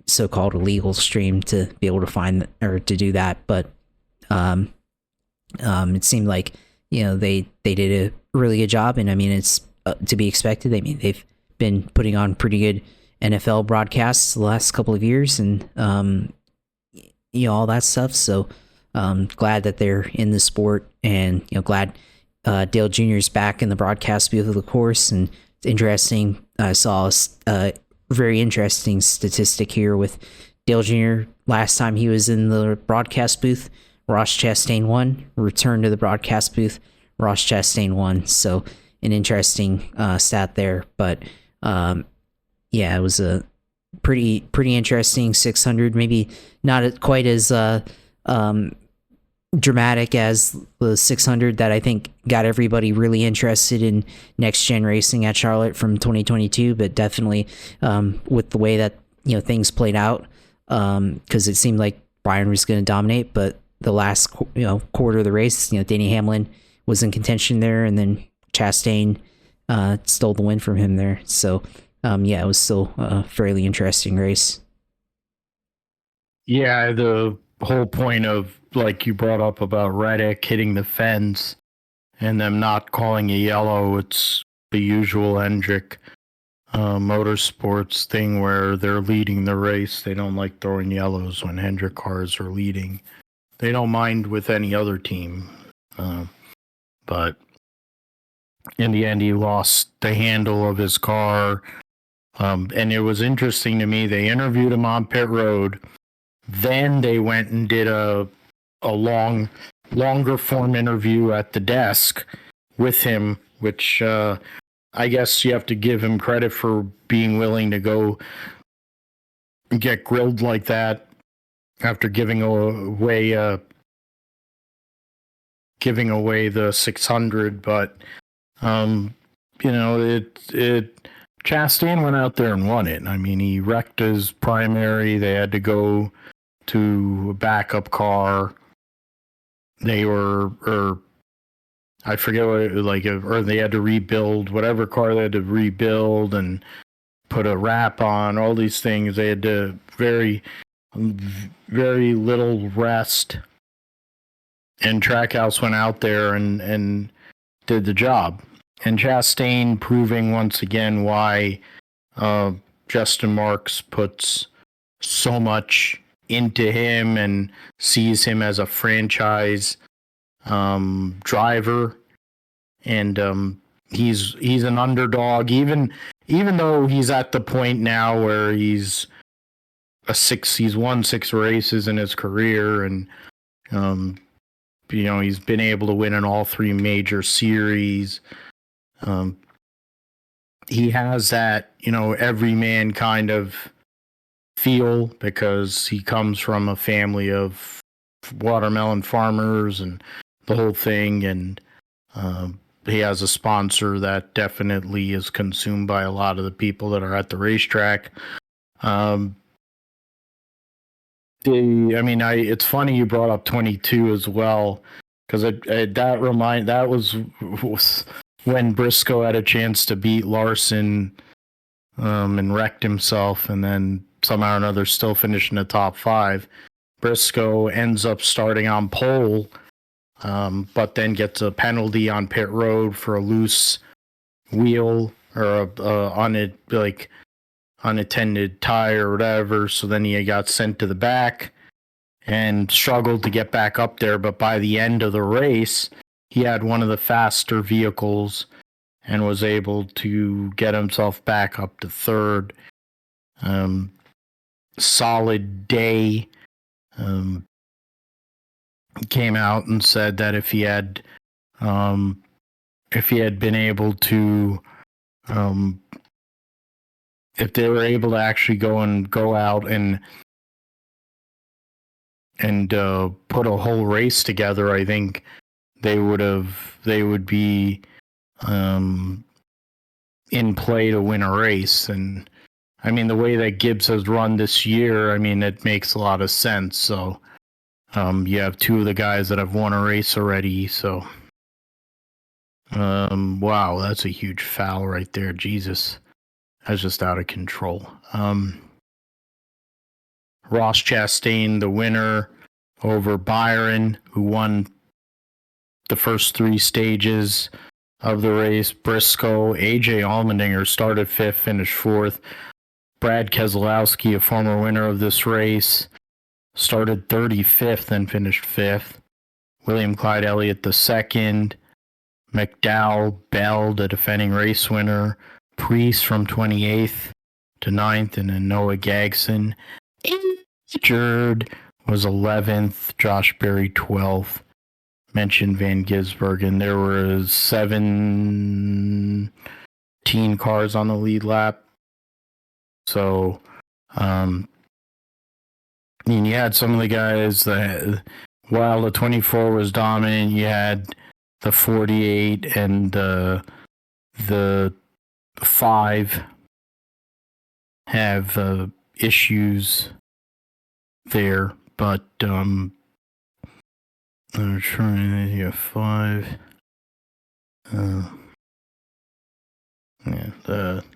so-called illegal stream to be able to find or to do that. But it seemed like they did a really good job, and I mean it's to be expected. I mean they've been putting on pretty good NFL broadcasts the last couple of years, and all that stuff. So glad that they're in the sport, and glad Dale Jr. is back in the broadcast booth of the course. And it's interesting. I saw a very interesting statistic here with Dale Jr. Last time he was in the broadcast booth, Ross Chastain won. Returned to the broadcast booth, Ross Chastain won. So an interesting stat there. But it was a pretty interesting 600. Maybe not quite as dramatic as the 600 that I think got everybody really interested in next gen racing at Charlotte from 2022, but definitely with the way that things played out, because it seemed like Byron was going to dominate, but the last quarter of the race, Denny Hamlin was in contention there, and then Chastain stole the win from him there. So it was still a fairly interesting race. Yeah, the whole point of, like you brought up about Reddick hitting the fence and them not calling a yellow, it's the usual Hendrick Motorsports thing where they're leading the race. They don't like throwing yellows when Hendrick cars are leading. They don't mind with any other team. But in the end, he lost the handle of his car. And it was interesting to me. They interviewed him on pit road. Then they went and did a longer form interview at the desk with him, which I guess you have to give him credit for being willing to go get grilled like that after giving away the 600. But Chastain went out there and won it. I mean, he wrecked his primary. They had to go to a backup car. They were, or I forget what, or they had to rebuild whatever car they had to rebuild and put a wrap on. All these things they had to very little rest. And Trackhouse went out there and did the job. And Chastain proving once again why Justin Marks puts so much into him and sees him as a franchise driver. And he's an underdog, even though he's at the point now where he's won 6 races in his career, and he's been able to win in all 3 major series. He has that, everyman kind of feel because he comes from a family of watermelon farmers and the whole thing. And he has a sponsor that definitely is consumed by a lot of the people that are at the racetrack. It's funny you brought up 22 as well, because that was when Briscoe had a chance to beat Larson and wrecked himself, and then somehow or another still finished in the top 5. Briscoe ends up starting on pole, but then gets a penalty on pit road for a loose wheel or unattended tire or whatever. So then he got sent to the back and struggled to get back up there. But by the end of the race, he had one of the faster vehicles and was able to get himself back up to 3rd. Solid day. Came out and said that if he had been able to, if they were able to actually go out and put a whole race together, I think they would be in play to win a race. And I mean, the way that Gibbs has run this year, I mean, it makes a lot of sense. So you have 2 of the guys that have won a race already. So wow, that's a huge foul right there. Jesus, that's just out of control. Ross Chastain, the winner over Byron, who won the first 3 stages of the race. Briscoe, AJ Allmendinger started 5th, finished 4th. Brad Keselowski, a former winner of this race, started 35th and finished 5th. William Clyde Elliott, the 2nd. McDowell, Bell, the defending race winner. Priest from 28th to 9th, and then Noah Gagson injured, was 11th. Josh Berry 12th. Mentioned Van Gisbergen. There were 17 cars on the lead lap. So, you had some of the guys that, while the 24 was dominant, you had the 48 and the 5 have issues there. But I'm trying to get 5.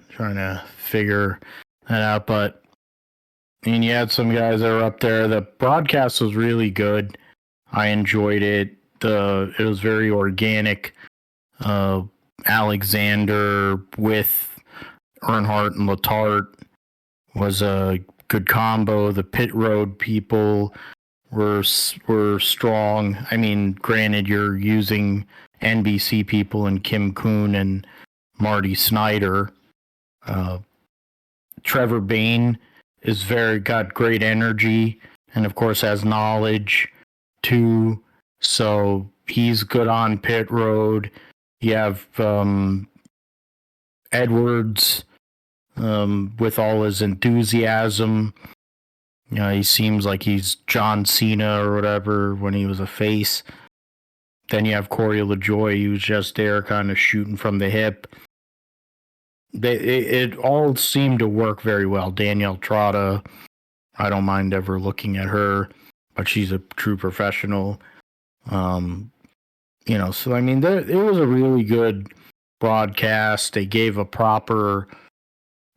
Trying to figure that out. But I mean, you had some guys that were up there. The broadcast was really good. I enjoyed it. It was very organic. Alexander with Earnhardt and Letarte was a good combo. The pit road people were strong. I mean, granted, you're using NBC people and Kim Kuhn and Marty Snyder. Trevor Bayne is got great energy and of course has knowledge too. So he's good on pit road. You have Edwards with all his enthusiasm He seems like he's John Cena or whatever when he was a face. Then you have Corey LaJoy, who's just there kind of shooting from the hip. It all seemed to work very well. Danielle Trotta, I don't mind ever looking at her, but she's a true professional. So I mean, it was a really good broadcast. They gave a proper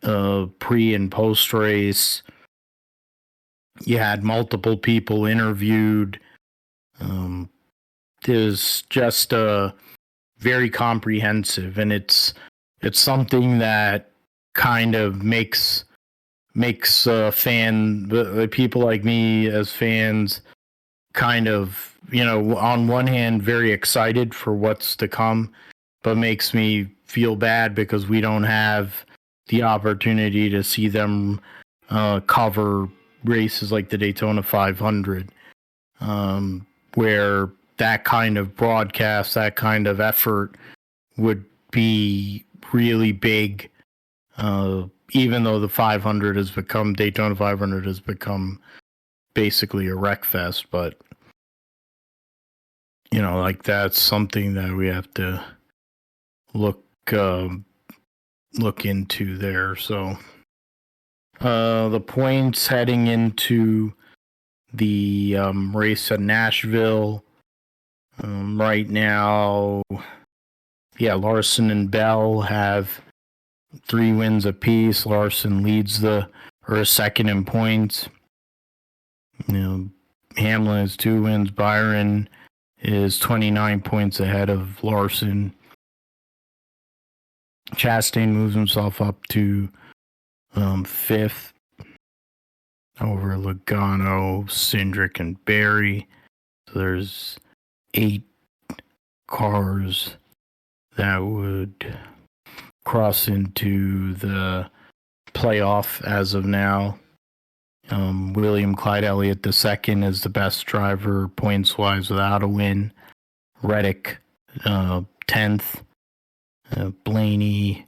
pre and post race. You had multiple people interviewed. It was just very comprehensive, and it's something that kind of makes people like me as fans kind of, on one hand very excited for what's to come, but makes me feel bad because we don't have the opportunity to see them cover races like the Daytona 500, where that kind of broadcast, that kind of effort would be really big, even though the Daytona 500 has become basically a wreck fest. But that's something that we have to look into there. So the points heading into the race at Nashville right now, Larson and Bell have 3 wins apiece. Larson leads second in points. Hamlin has 2 wins. Byron is 29 points ahead of Larson. Chastain moves himself up to 5th over Logano, Cindric, and Berry. So there's 8 cars that would cross into the playoff as of now. William Clyde Elliott II is the best driver points-wise without a win. Reddick, 10th. Blaney,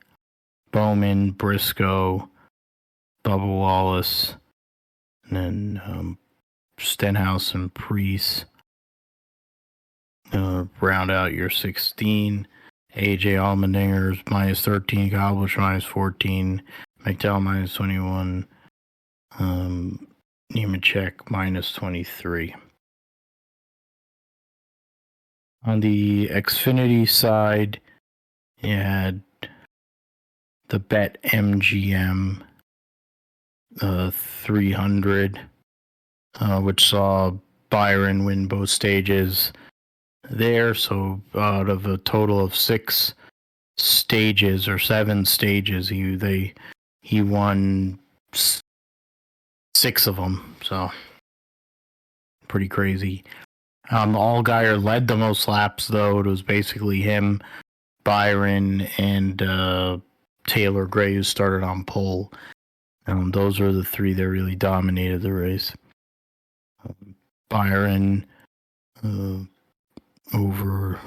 Bowman, Briscoe, Bubba Wallace, and then Stenhouse and Preece round out your 16. AJ Allmendinger's minus 13, Kyle Busch minus 14, McDowell minus 21, Nemechek minus 23. On the Xfinity side, you had the Bet MGM 300, which saw Byron win both stages there. So out of a total of 6 stages or 7 stages, he won 6 of them. So pretty crazy. Allgaier led the most laps, though. It was basically him, Byron, and Taylor Gray, who started on pole. Those are the 3 that really dominated the race. Byron over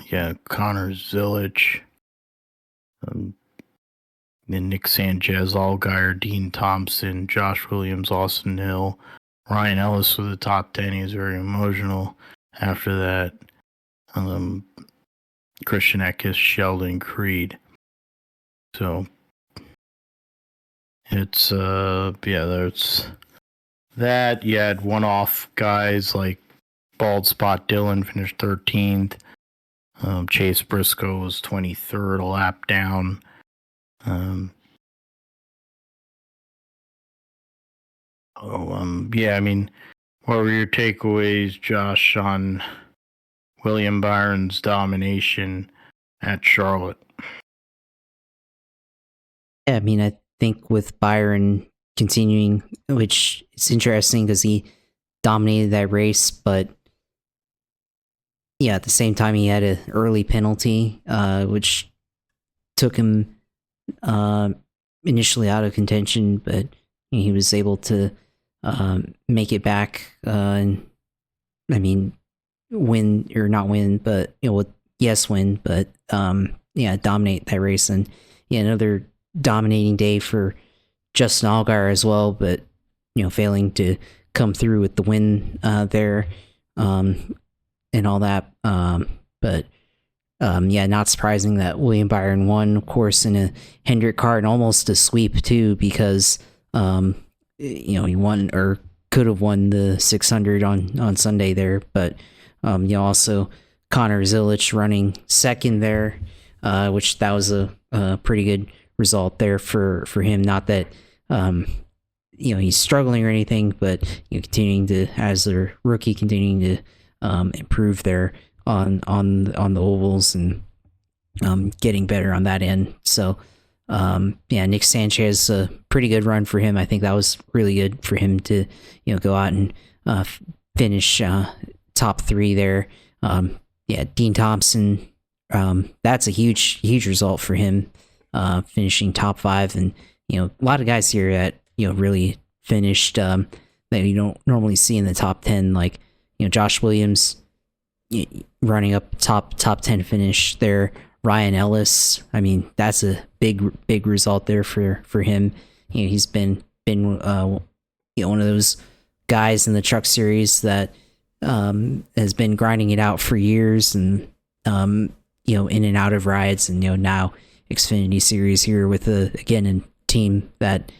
Connor Zilic, then Nick Sanchez, Allgaier, Dean Thompson, Josh Williams, Austin Hill, Ryan Ellis with the top 10. He was very emotional after that. Christian Eckes, Sheldon Creed. So it's there's that. You had one-off guys like Bald Spot Dylan finished 13th. Chase Briscoe was 23rd, a lap down. I mean, what were your takeaways, Josh, on William Byron's domination at Charlotte? Yeah, I mean, I think with Byron continuing, which is interesting because he dominated that race, but at the same time he had an early penalty, which took him initially out of contention, but he was able to make it back. And I mean, win or not win, but win, but dominate that race. And another dominating day for Justin Allgaier as well, but failing to come through with the win there, and all that. But yeah, not surprising that William Byron won, of course, in a Hendrick car and almost a sweep too, because he won or could have won the 600 on Sunday there. But also Connor Zilic running second there, which that was a pretty good result there for him. Not that he's struggling or anything, but continuing to, as a rookie, continuing to improve there on the ovals and getting better on that end. So Nick Sanchez, a pretty good run for him. I think that was really good for him to go out and finish top three there. Dean Thompson, that's a huge result for him, finishing top five. And a lot of guys here that really finished that you don't normally see in the top 10, like Josh Williams running up top 10 finish there. Ryan Ellis, I mean, that's a big result there for him. He's been one of those guys in the truck series that has been grinding it out for years, and in and out of rides, and now Xfinity Series here with a team that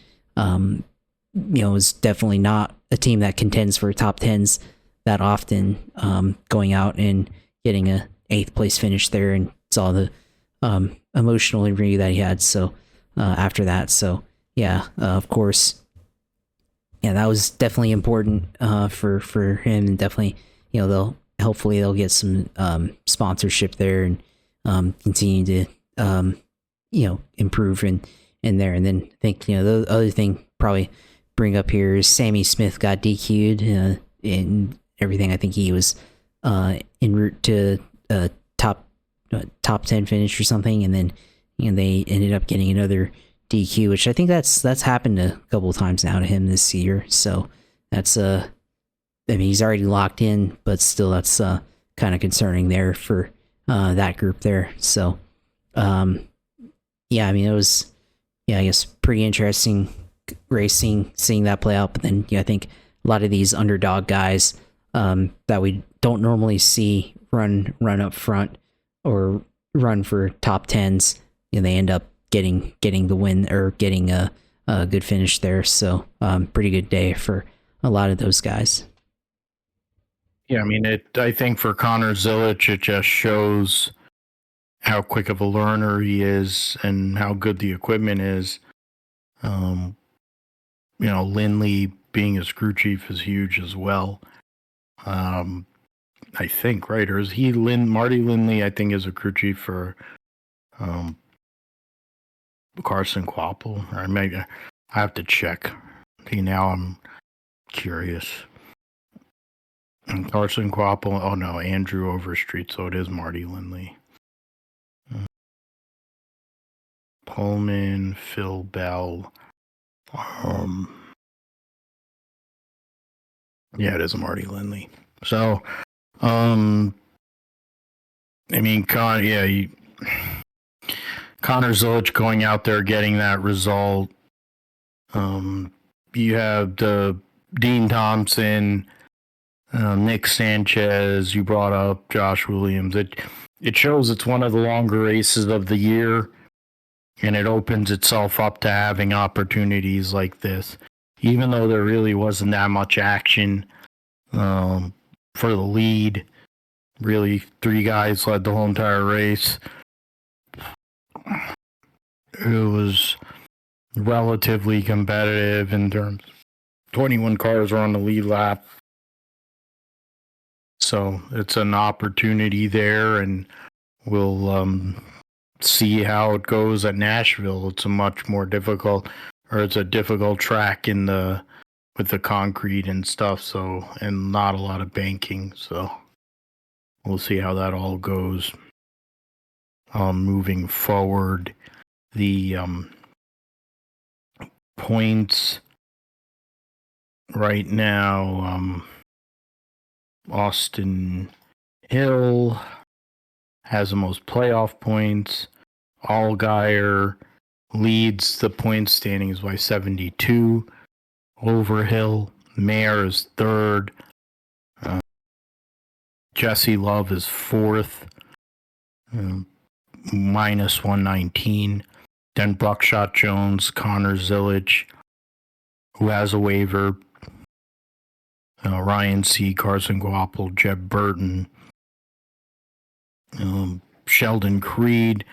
is definitely not a team that contends for top 10s that often, going out and getting a 8th place finish there, and saw the emotional interview that he had after that. So of course, that was definitely important for him, and definitely they'll get some sponsorship there, and continue to improve in there. And then I think the other thing probably bring up here is Sammy Smith got DQ'd in everything. I think he was en route to top 10 finish or something, and then they ended up getting another DQ, which I think that's happened a couple of times now to him this year. So that's he's already locked in, but still that's kind of concerning there for that group there. So it was I guess pretty interesting racing, seeing that play out. But then I think a lot of these underdog guys that we don't normally see run up front or run for top 10s, they end up getting the win or getting a good finish there. So pretty good day for a lot of those guys. Yeah, I mean, I think for Connor Zilic, it just shows how quick of a learner he is and how good the equipment is. Lindley being his crew chief is huge as well. I think, right? Or is he Marty Lindley, I think, is a crew chief for Carson Kvapil. Or maybe I have to check. Okay, now I'm curious. And Carson Kvapil, oh no, Andrew Overstreet, so it is Marty Lindley. Pullman, Phil Bell. It is Marty Lindley. So, I mean, Connor Zilic going out there getting that result. You have the Dean Thompson, Nick Sanchez. You brought up Josh Williams. It shows it's one of the longer races of the year, and it opens itself up to having opportunities like this, even though there really wasn't that much action for the lead. Really, 3 guys led the whole entire race. It was relatively competitive in terms. 21 cars were on the lead lap. So it's an opportunity there, and we'll see how it goes at Nashville. It's a difficult track with the concrete and stuff, and not a lot of banking, so we'll see how that all goes. Moving forward, the points right now, Austin Hill has the most playoff points. Allgaier leads the point standings by 72 over Hill. Mayer is third. Jesse Love is fourth, minus 119. Then Buckshot Jones, Connor Zillage, who has a waiver, Ryan C., Carson Guapel, Jeb Burton, Sheldon Creed,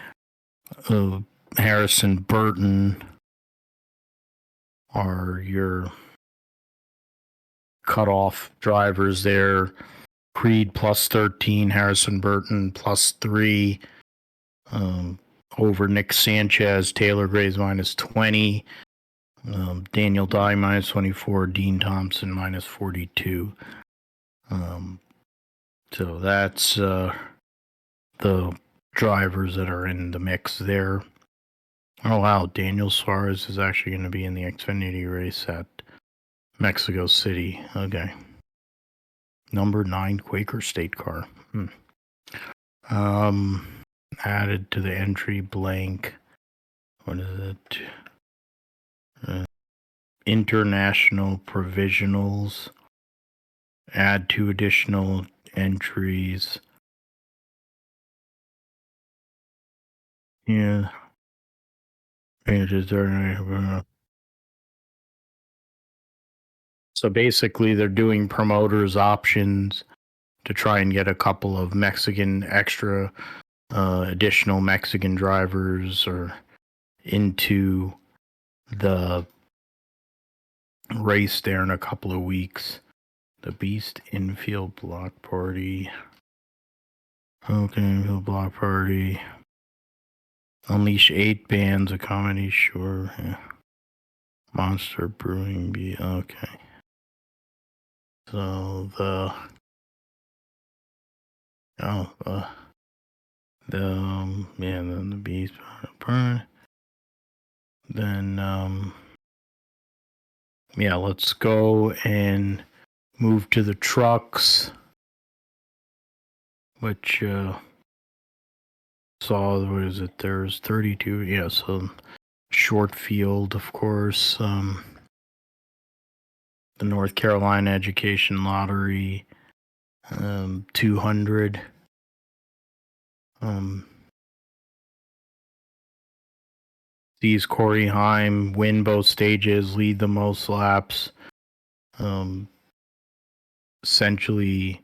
Harrison Burton are your cutoff drivers there. Creed plus 13, Harrison Burton plus 3, over Nick Sanchez, Taylor Graves minus 20, Daniel Dye minus 24, Dean Thompson minus 42. So that's the drivers that are in the mix there. Oh wow, Daniel Suarez is actually going to be in the Xfinity race at Mexico City. Okay. Number 9 Quaker State car. Added to the entry blank. What is it? International provisionals. Add 2 additional entries. Yeah. So basically, they're doing promoters options to try and get a couple of extra additional Mexican drivers or into the race there in a couple of weeks. The Beast Infield Block Party. Okay, Infield Block Party. Unleash 8 bands of comedy, sure. Yeah. Monster Brewing Bee, okay. So then the Beast Burn. Then let's go and move to the trucks, which what is it? There's 32. Yeah, so short field, of course. The North Carolina Education Lottery, 200. Sees Corey Heim win both stages, lead the most laps, essentially,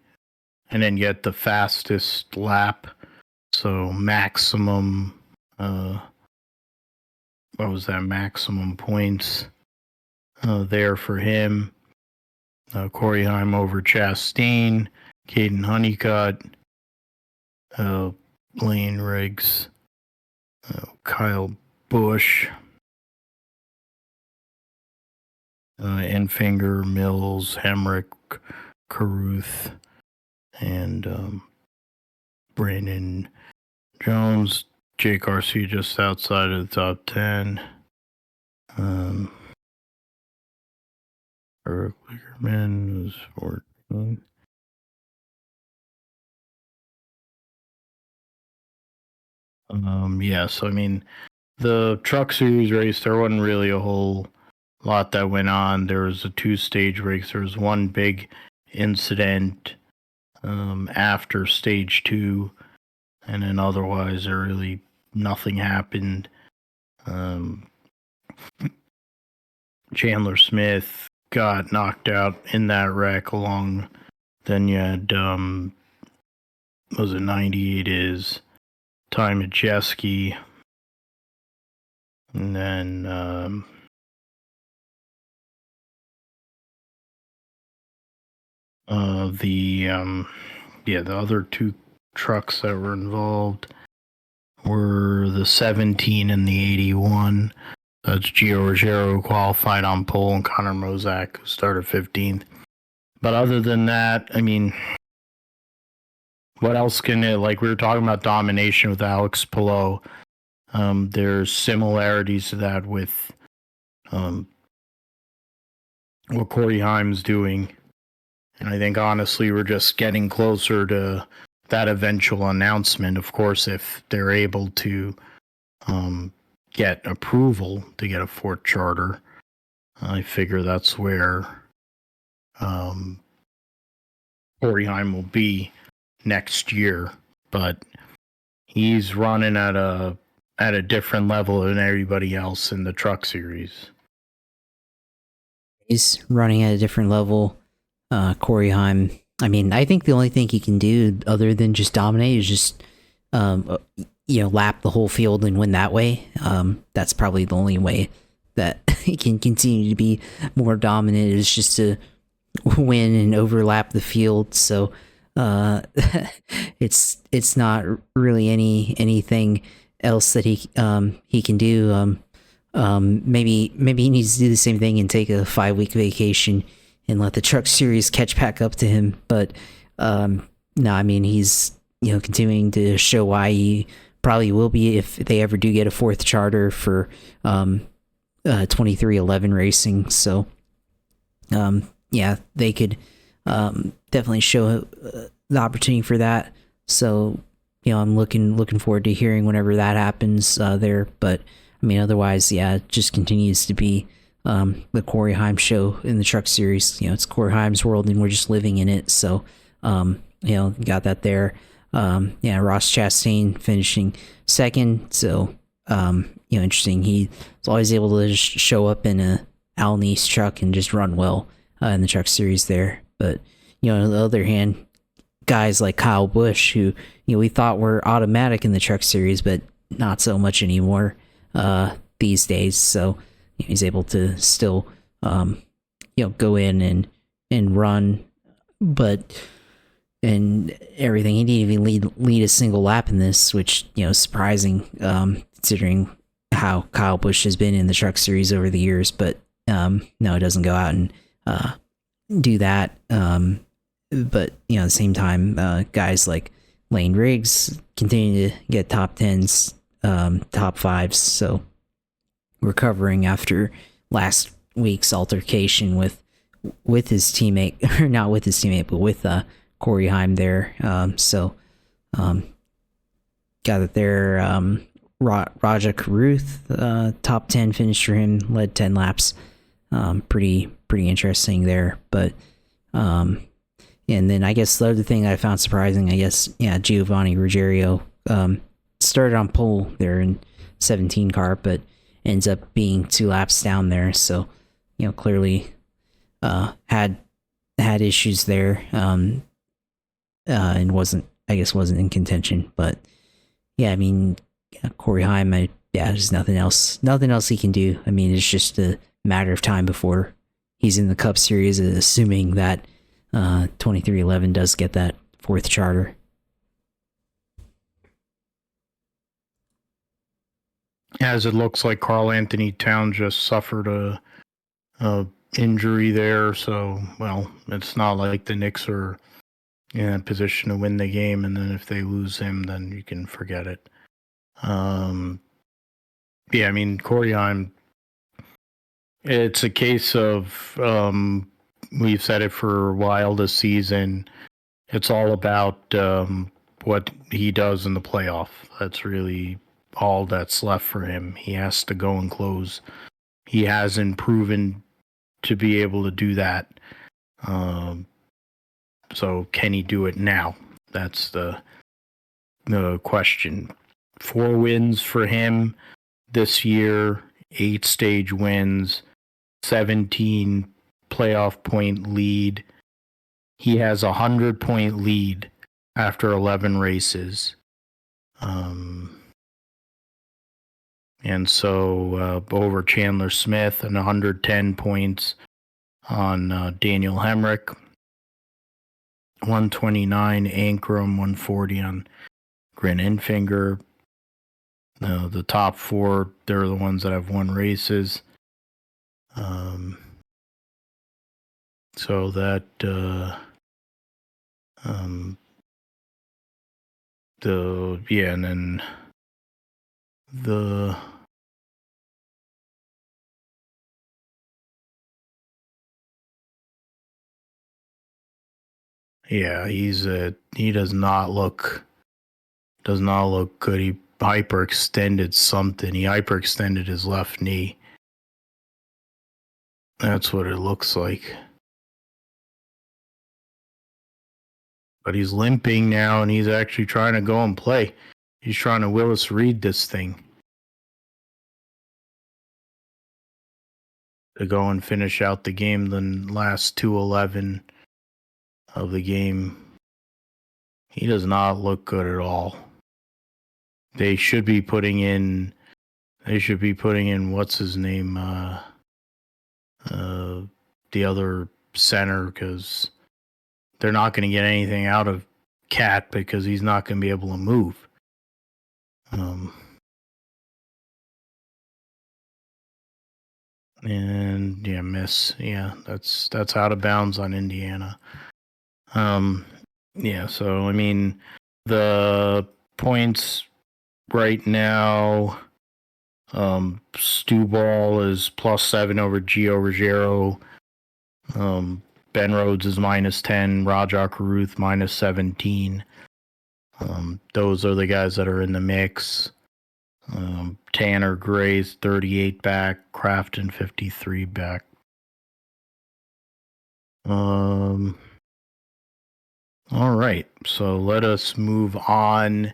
and then get the fastest lap. So maximum, maximum points there for him. Corey Heim over Chastain, Caden Honeycutt, Lane Riggs, Kyle Busch, Enfinger, Mills, Hemrick, Caruth, and Brandon Jones. Jake RC just outside of the top 10. Eric Lickerman was 14. So I mean, the Truck Series race, there wasn't really a whole lot that went on. There was a 2-stage race. There was one big incident after stage 2, and then otherwise there really nothing happened. Chandler Smith got knocked out in that wreck along. Then you had was it 98 is Ty Majeski, and then the other 2 trucks that were involved were the 17 and the 81. That's Gio Ruggiero, who qualified on pole, and Connor Mozak, who started 15th. But other than that, I mean, what else can it, like we were talking about domination with Alex Palou. There's similarities to that with what Corey Heim's doing. And I think, honestly, we're just getting closer to that eventual announcement. Of course, if they're able to get approval to get a 4th charter, I figure that's where Corey Heim will be next year, but he's running at a different level than everybody else in the truck series. He's running at a different level. Corey Heim, I mean, I think the only thing he can do other than just dominate is just, lap the whole field and win that way. That's probably the only way that he can continue to be more dominant, is just to win and overlap the field. So it's not really anything else that he can do. Maybe he needs to do the same thing and take a 5-week vacation and let the truck series catch back up to him. But no, I mean, he's continuing to show why he probably will be, if they ever do get a fourth charter for 2311 racing. So yeah, they could definitely show the opportunity for that. So I'm looking forward to hearing whenever that happens there. But I mean, otherwise, yeah, it just continues to be the Corey Heim show in the truck series. It's Corey Heim's world, and we're just living in it. So got that there. Ross Chastain finishing second. So interesting. He's always able to just show up in a Al Nice truck and just run well in the truck series there. But on the other hand, guys like Kyle Busch, who we thought were automatic in the truck series, but not so much anymore these days. So he's able to still go in and run, and everything. He didn't even lead a single lap in this, which is surprising considering how Kyle Busch has been in the truck series over the years. But no, it doesn't go out and do that. But at the same time, guys like Lane Riggs continue to get top 10s, top 5s. So recovering after last week's altercation with his teammate, or not with his teammate, but with Corey Heim there. Got it there. Raja Caruth, top 10 finish for him, led 10 laps. Pretty interesting there. But and then I guess the other thing I found surprising, Giovanni Ruggiero started on pole there in 17 car, but ends up being 2 laps down there. So clearly had issues there, and wasn't in contention. But yeah, I mean, Corey Heim, there's nothing else he can do. I mean, it's just a matter of time before he's in the Cup Series, assuming that 2311 does get that 4th charter. As it looks like Carl Anthony Towns just suffered a injury there, so it's not like the Knicks are in a position to win the game, and then if they lose him, then you can forget it. I mean, Corey Heim, it's a case of we've said it for a while this season. It's all about what he does in the playoff. That's really all that's left for him. He has to go and close. He hasn't proven to be able to do that. So can he do it now? That's the question. 4 wins for him this year, 8 stage wins, 17 playoff point lead. He has a 100-point lead after 11 races. And so over Chandler Smith, and 110 points on Daniel Hemrick, 129 Ankrum, 140 on Grin Enfinger. The top 4, they're the ones that have won races. So that and then he does not look good. He hyperextended something. He hyperextended his left knee. That's what it looks like. But he's limping now, and he's actually trying to go and play. He's trying to Willis Reed this thing to go and finish out the game. The last 2:11 of the game. He does not look good at all. They should be putting in. What's his name? The other center, because they're not going to get anything out of Cat because he's not going to be able to move. And yeah, miss. Yeah, that's out of bounds on Indiana. Yeah, so I mean, the points right now, Stu Ball is +7 over Gio Ruggiero. Ben Rhodes is -10. Rajah Caruth -17. Those are the guys that are in the mix. Tanner Gray's 38 back. Crafton 53 back. All right, so let us move on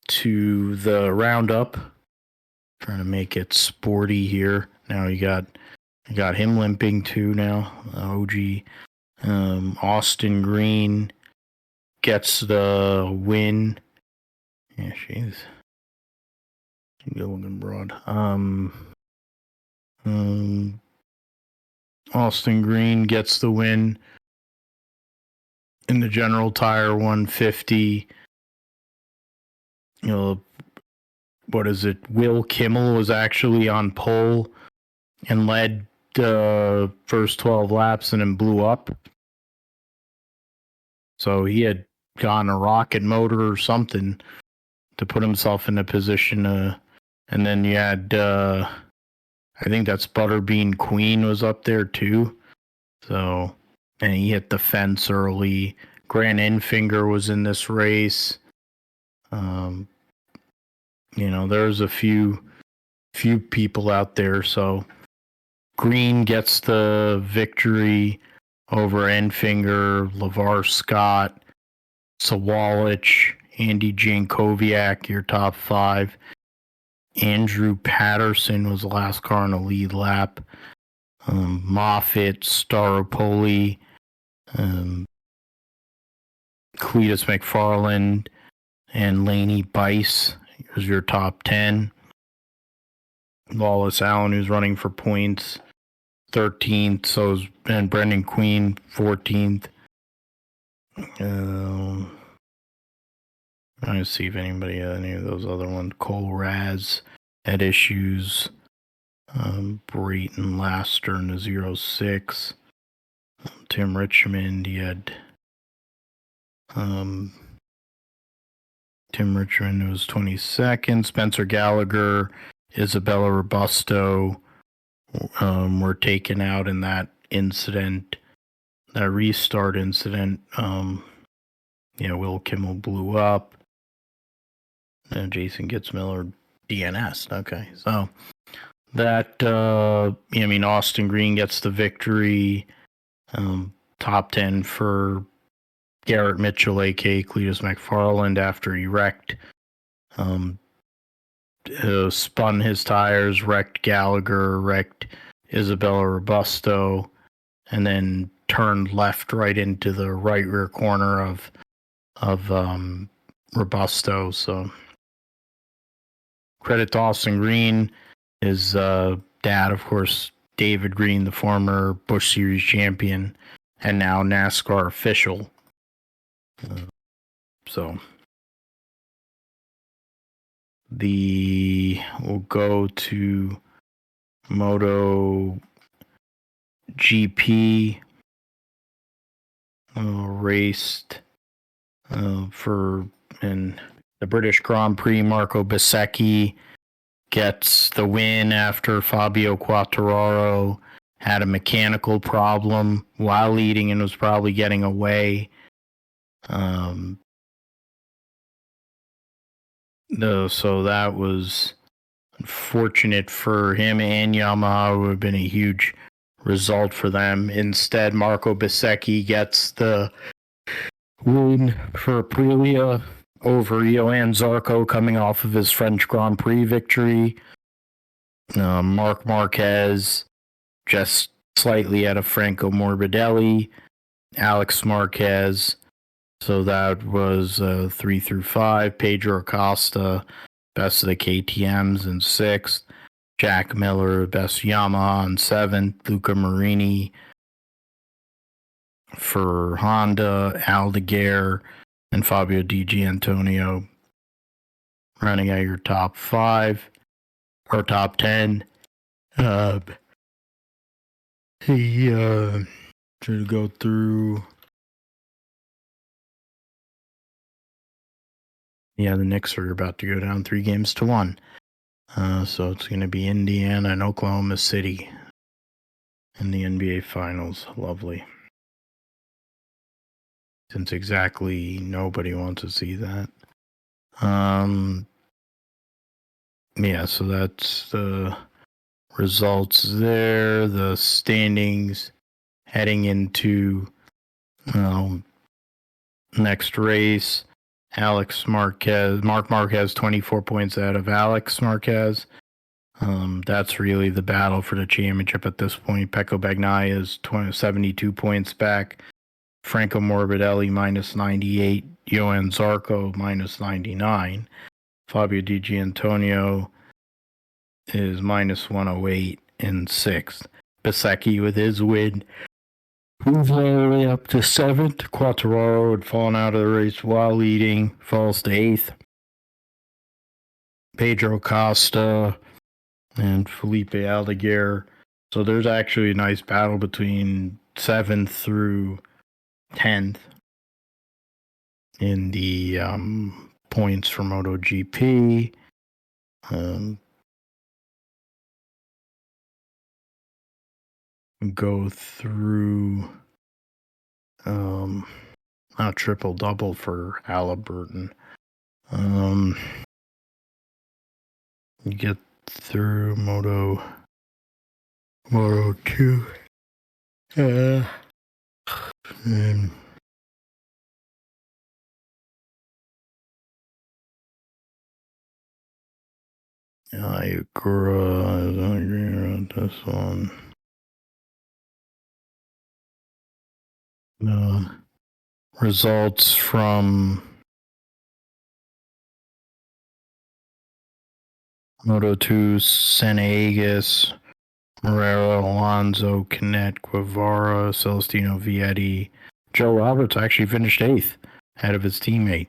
to the roundup. Trying to make it sporty here. Now you got him limping too now. OG. Austin Green gets the win. Yeah, she's good looking broad. Austin Green gets the win in the General Tire 150. What is it? Will Kimmel was actually on pole and led the first 12 laps and then blew up. So he had gotten a rocket motor or something to put himself in a position to, and then you had, I think that's Butterbean Queen was up there too. So, and he hit the fence early. Grant Enfinger was in this race. There's a few people out there. So Green gets the victory over Enfinger, LeVar Scott, Sawalich, Andy Jankowiak, your top 5. Andrew Patterson was the last car in the lead lap. Moffitt, Staropoli, Cletus McFarland, and Laney Bice was your top 10. Wallace Allen, who's running for points, 13th. And Brendan Queen, 14th. Trying to see if anybody had any of those other ones. Cole Raz had issues. Brayton Laster in the 06. Tim Richmond, he had Tim Richmond was 22nd. Spencer Gallagher, Isabella Robusto were taken out in that incident, that restart incident. Will Kimmel blew up. And Jason Gitzmiller DNS. Okay, so that, Austin Green gets the victory. Top 10 for Garrett Mitchell, a.k.a. Cletus McFarland, after he wrecked. Spun his tires, wrecked Gallagher, wrecked Isabella Robusto, and then turned left right into the right rear corner of Robusto. So credit to Austin Green, his dad, of course, David Green, the former Busch Series champion and now NASCAR official. We'll go to Moto GP. Raced in the British Grand Prix. Marco Bezzecchi gets the win after Fabio Quartararo had a mechanical problem while leading and was probably getting away. So that was unfortunate for him and Yamaha. It would have been a huge result for them. Instead, Marco Bezzecchi gets the win for Aprilia over Johan Zarco coming off of his French Grand Prix victory. Marc Marquez just slightly out of Franco Morbidelli. Alex Marquez, so that was 3 through 5. Pedro Acosta, best of the KTMs in 6th. Jack Miller, best Yamaha in 7th. Luca Marini for Honda. Aldeguer and Fabio Di Gianantonio running out your top 5 or top 10. He should go through. Yeah, the Knicks are about to go down 3-1. So it's going to be Indiana and Oklahoma City in the NBA Finals. Lovely. Since exactly nobody wants to see that. Yeah, so that's the results there. The standings heading into next race. Mark Marquez 24 points out of Alex Marquez. That's really the battle for the championship at this point. Pecco Bagnaia is 72 points back. Franco Morbidelli minus 98. Johan Zarco minus 99. Fabio Di Gianantonio is minus 108 in 6th. Bezzecchi with his win moves all the way up to 7th. Quartararo had fallen out of the race while leading, falls to 8th. Pedro Costa and Felipe Aldeguer. So there's actually a nice battle between 7th through 10th in the points for MotoGP. Go through not triple double for Halliburton. You get through Moto 2. And I agree with this one. The results from Moto 2, Senegas, Morera, Alonso, Canet, Guevara, Celestino Vietti. Joe Roberts actually finished 8th ahead of his teammate.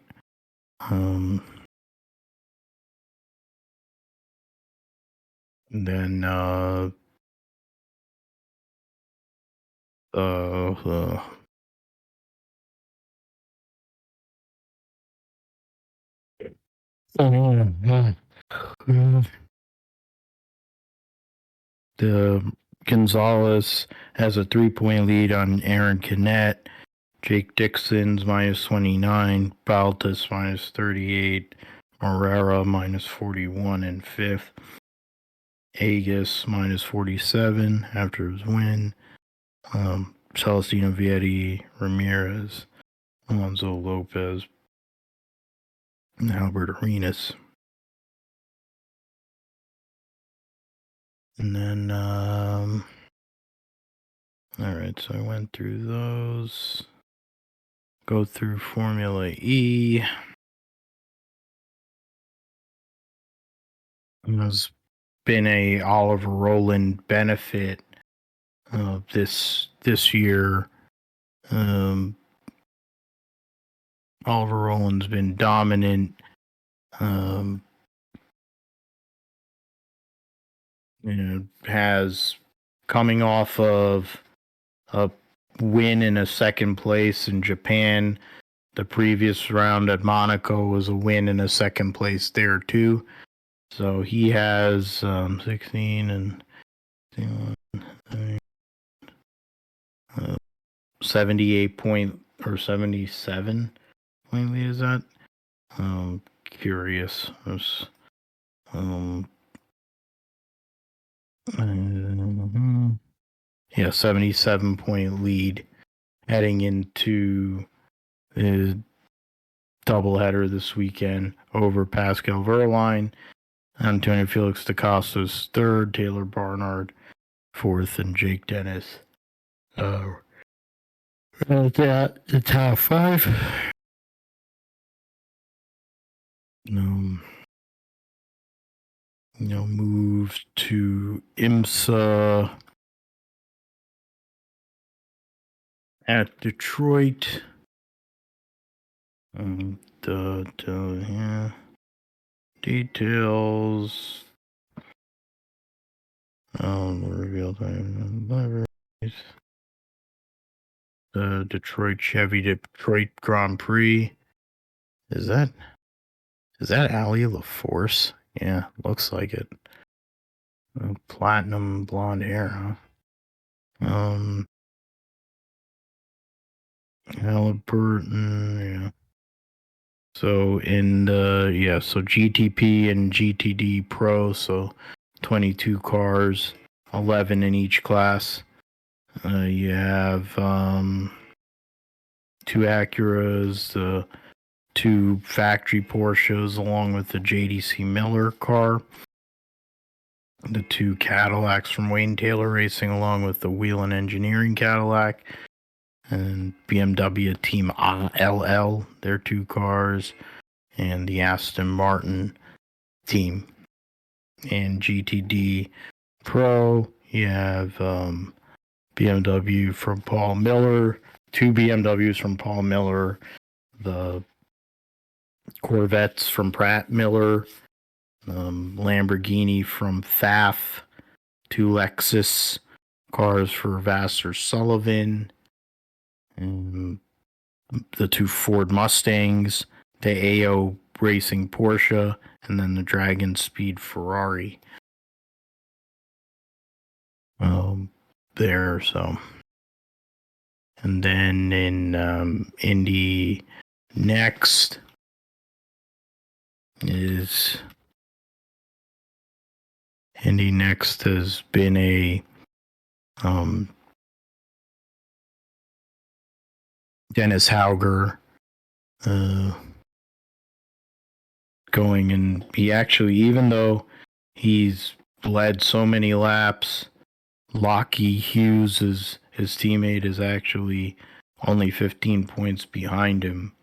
Then the Gonzalez has a 3-point lead on Aaron Canet. Jake Dixon's minus 29, Baltas minus 38, Morera minus 41 in 5th, Agus minus 47 after his win, Celestino Vietti, Ramirez, Alonso Lopez, and Albert Arenas. And then, all right, so I went through those. Go through Formula E. There's been a Oliver Rowland benefit this year. Oliver Rowland's been dominant. Has coming off of a win in a second place in Japan. The previous round at Monaco was a win in a second place there too. So he has 16 and 78 point or 77 point lead, is that? Curious. Yeah, 77 point lead heading into doubleheader this weekend over Pascal Wehrlein, Antonio Felix da Costa's third, Taylor Barnard fourth, and Jake Dennis. The top five. Move to IMSA at Detroit. Details. Reveal time libraries. The Detroit Chevy Detroit Grand Prix. Is that Allie LaForce? Yeah, looks like it. Platinum blonde hair, huh? Halliburton, yeah. So so GTP and GTD Pro, so 22 cars, 11 in each class. You have 2 Acuras, 2 factory Porsches, along with the JDC Miller car. The 2 Cadillacs from Wayne Taylor Racing, along with the Whelen Engineering Cadillac. And BMW Team LL, their 2 cars. And the Aston Martin team. And GTD Pro, you have BMW from Paul Miller, 2 BMWs from Paul Miller, the Corvettes from Pratt Miller, Lamborghini from Pfaff, 2 Lexus cars for Vassar Sullivan, and the 2 Ford Mustangs, the AO Racing Porsche, and then the Dragon Speed Ferrari. There, so. And then in Indy next has been a Dennis Hauger going, and he actually, even though he's led so many laps, Lockie Hughes, his teammate, is actually only 15 points behind him.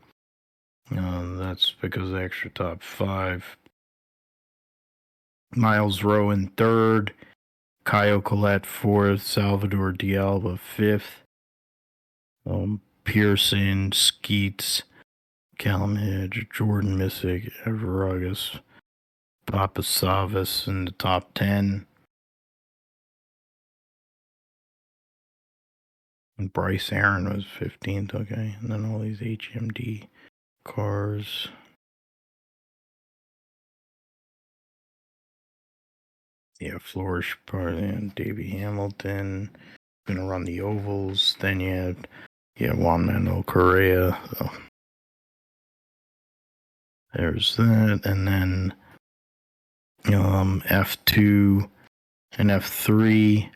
That's because of the extra top 5. Miles Rowe in 3rd, Caio Collet 4th, Salvador D'Alba 5th, Pearson, Skeets, Callum Hedge, Jordan Missick, Everugas, Papa Savas in the top 10. And Bryce Aaron was 15th, okay. And then all these HMD cars. Yeah, Flourish Party and Davey Hamilton. Gonna run the ovals. Then you had Juan Manuel Correa. So there's that. And then F2 and F3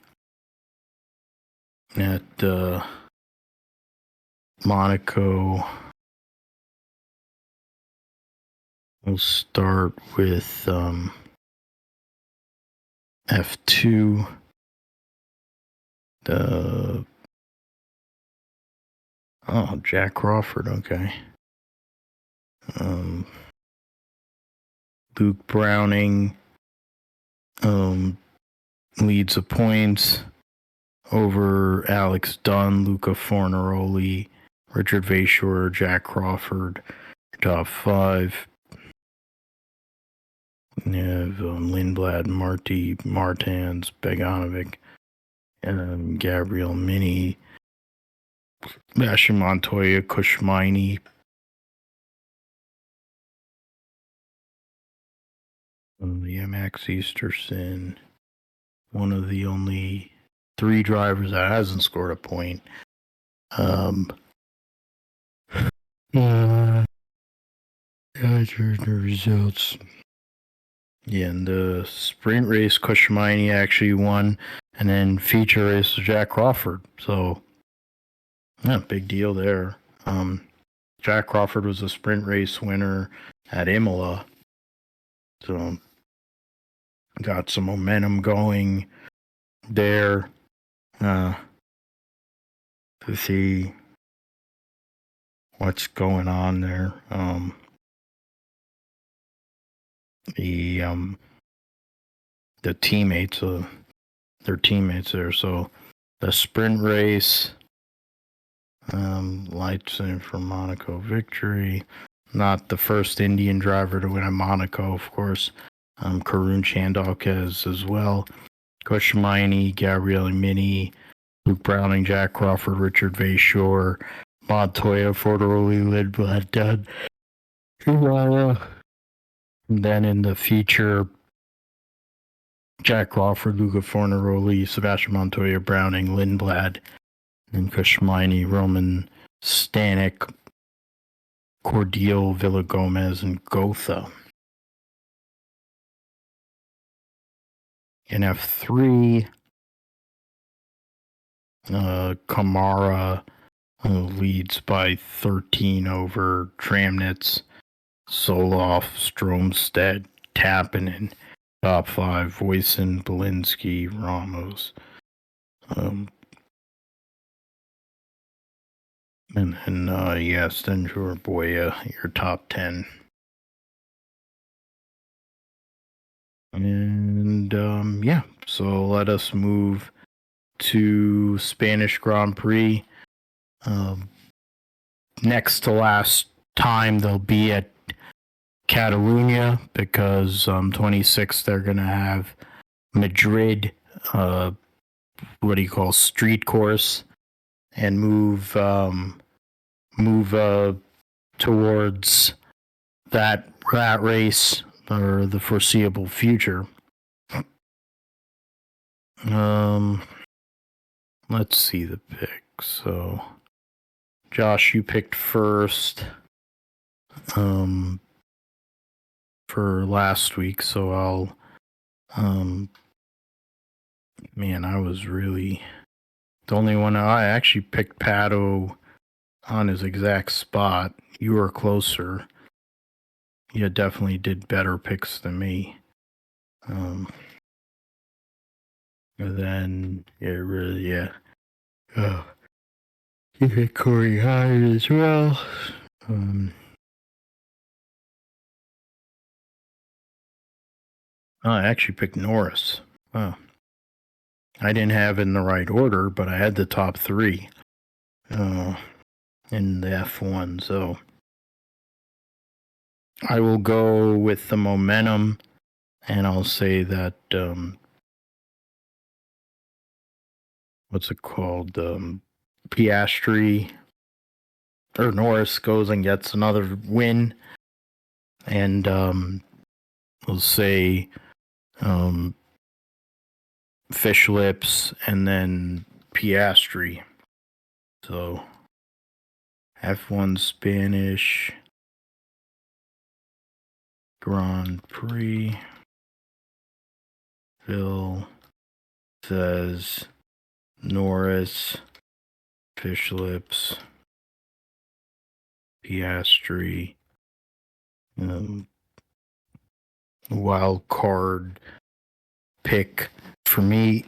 at Monaco. We'll start with F2. Jack Crawford, okay. Luke Browning leads the points over Alex Dunn, Luca Fornaroli, Richard Vashore, Jack Crawford, top 5. You have Lindblad, Marty, Martans, Beganovic, and Gabriel Mini, Sebastian Montoya, Kushmini. Max Easterson, one of the only 3 drivers that hasn't scored a point. The results. Yeah, and the sprint race, Kushmini actually won, and then feature race, Jack Crawford. So, yeah, big deal there. Jack Crawford was a sprint race winner at Imola. So got some momentum going there to see what's going on there. The teammates, their teammates there. So the sprint race, lights in for Monaco victory. Not the first Indian driver to win at Monaco, of course. Karun Chandok as well. Koshmaini, Gabriele Mini, Luke Browning, Jack Crawford, Richard Vayshore, Montoya, Forderoli, Lindblad, Dunn, Chihuahua. And then in the feature, Jack Crawford, Luca Fornaroli, Sebastian Montoya, Browning, Lindblad, and Koshmaini, Roman Stanek, Cordial, Villagomez, and Gotha. In F3, Kamara leads by 13 over Tramnitz, Soloff, Stromstead, Tappinen, top 5, Voisin, Belinsky, Ramos. Stenjur, Boya, your top 10. And so let us move to Spanish Grand Prix. Next to last time they'll be at Catalunya because 26th they're going to have Madrid, street course, and move towards that race or the foreseeable future. Let's see the picks. So, Josh, you picked first for last week, so I'll I was really the only one. I actually picked Pato on his exact spot. You were closer. You definitely did better picks than me. Then you hit Corey Hyatt as well. I actually picked Norris. I didn't have it in the right order, but I had the top 3 in the F1. So I will go with the momentum, and I'll say that what's it called? Piastri or Norris goes and gets another win, and we'll say Fish Lips and then Piastri. So F1 Spanish Grand Prix. Phil says Norris, Fish Lips, Piastri, wild card pick for me.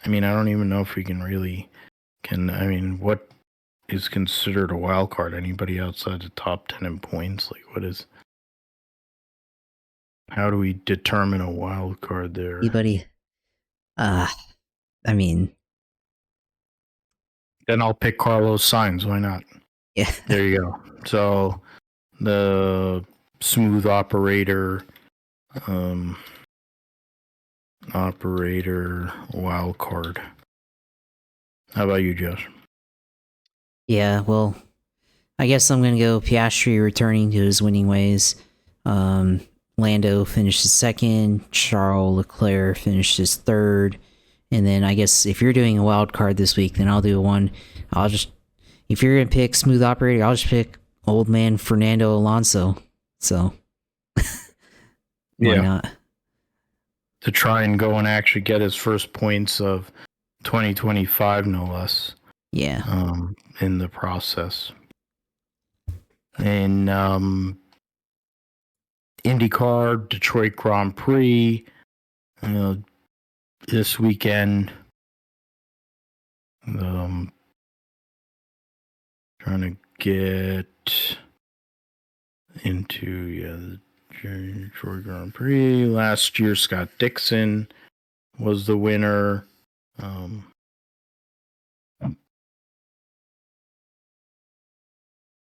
I don't even know if we what is considered a wild card? Anybody outside the top 10 in points? How do we determine a wild card there? Anybody? Then I'll pick Carlos Sainz. Why not? Yeah. There you go. So the smooth operator wild card. How about you, Josh? Yeah, well, I guess I'm going to go Piastri returning to his winning ways. Lando finishes second. Charles Leclerc finishes third. And then I guess if you're doing a wild card this week, then I'll do one. If you're going to pick smooth operator, I'll just pick old man Fernando Alonso. So, why not? To try and go and actually get his first points of 2025, no less. Yeah. In the process. In IndyCar, Detroit Grand Prix this weekend. Trying to get into the Detroit Grand Prix. Last year, Scott Dixon was the winner.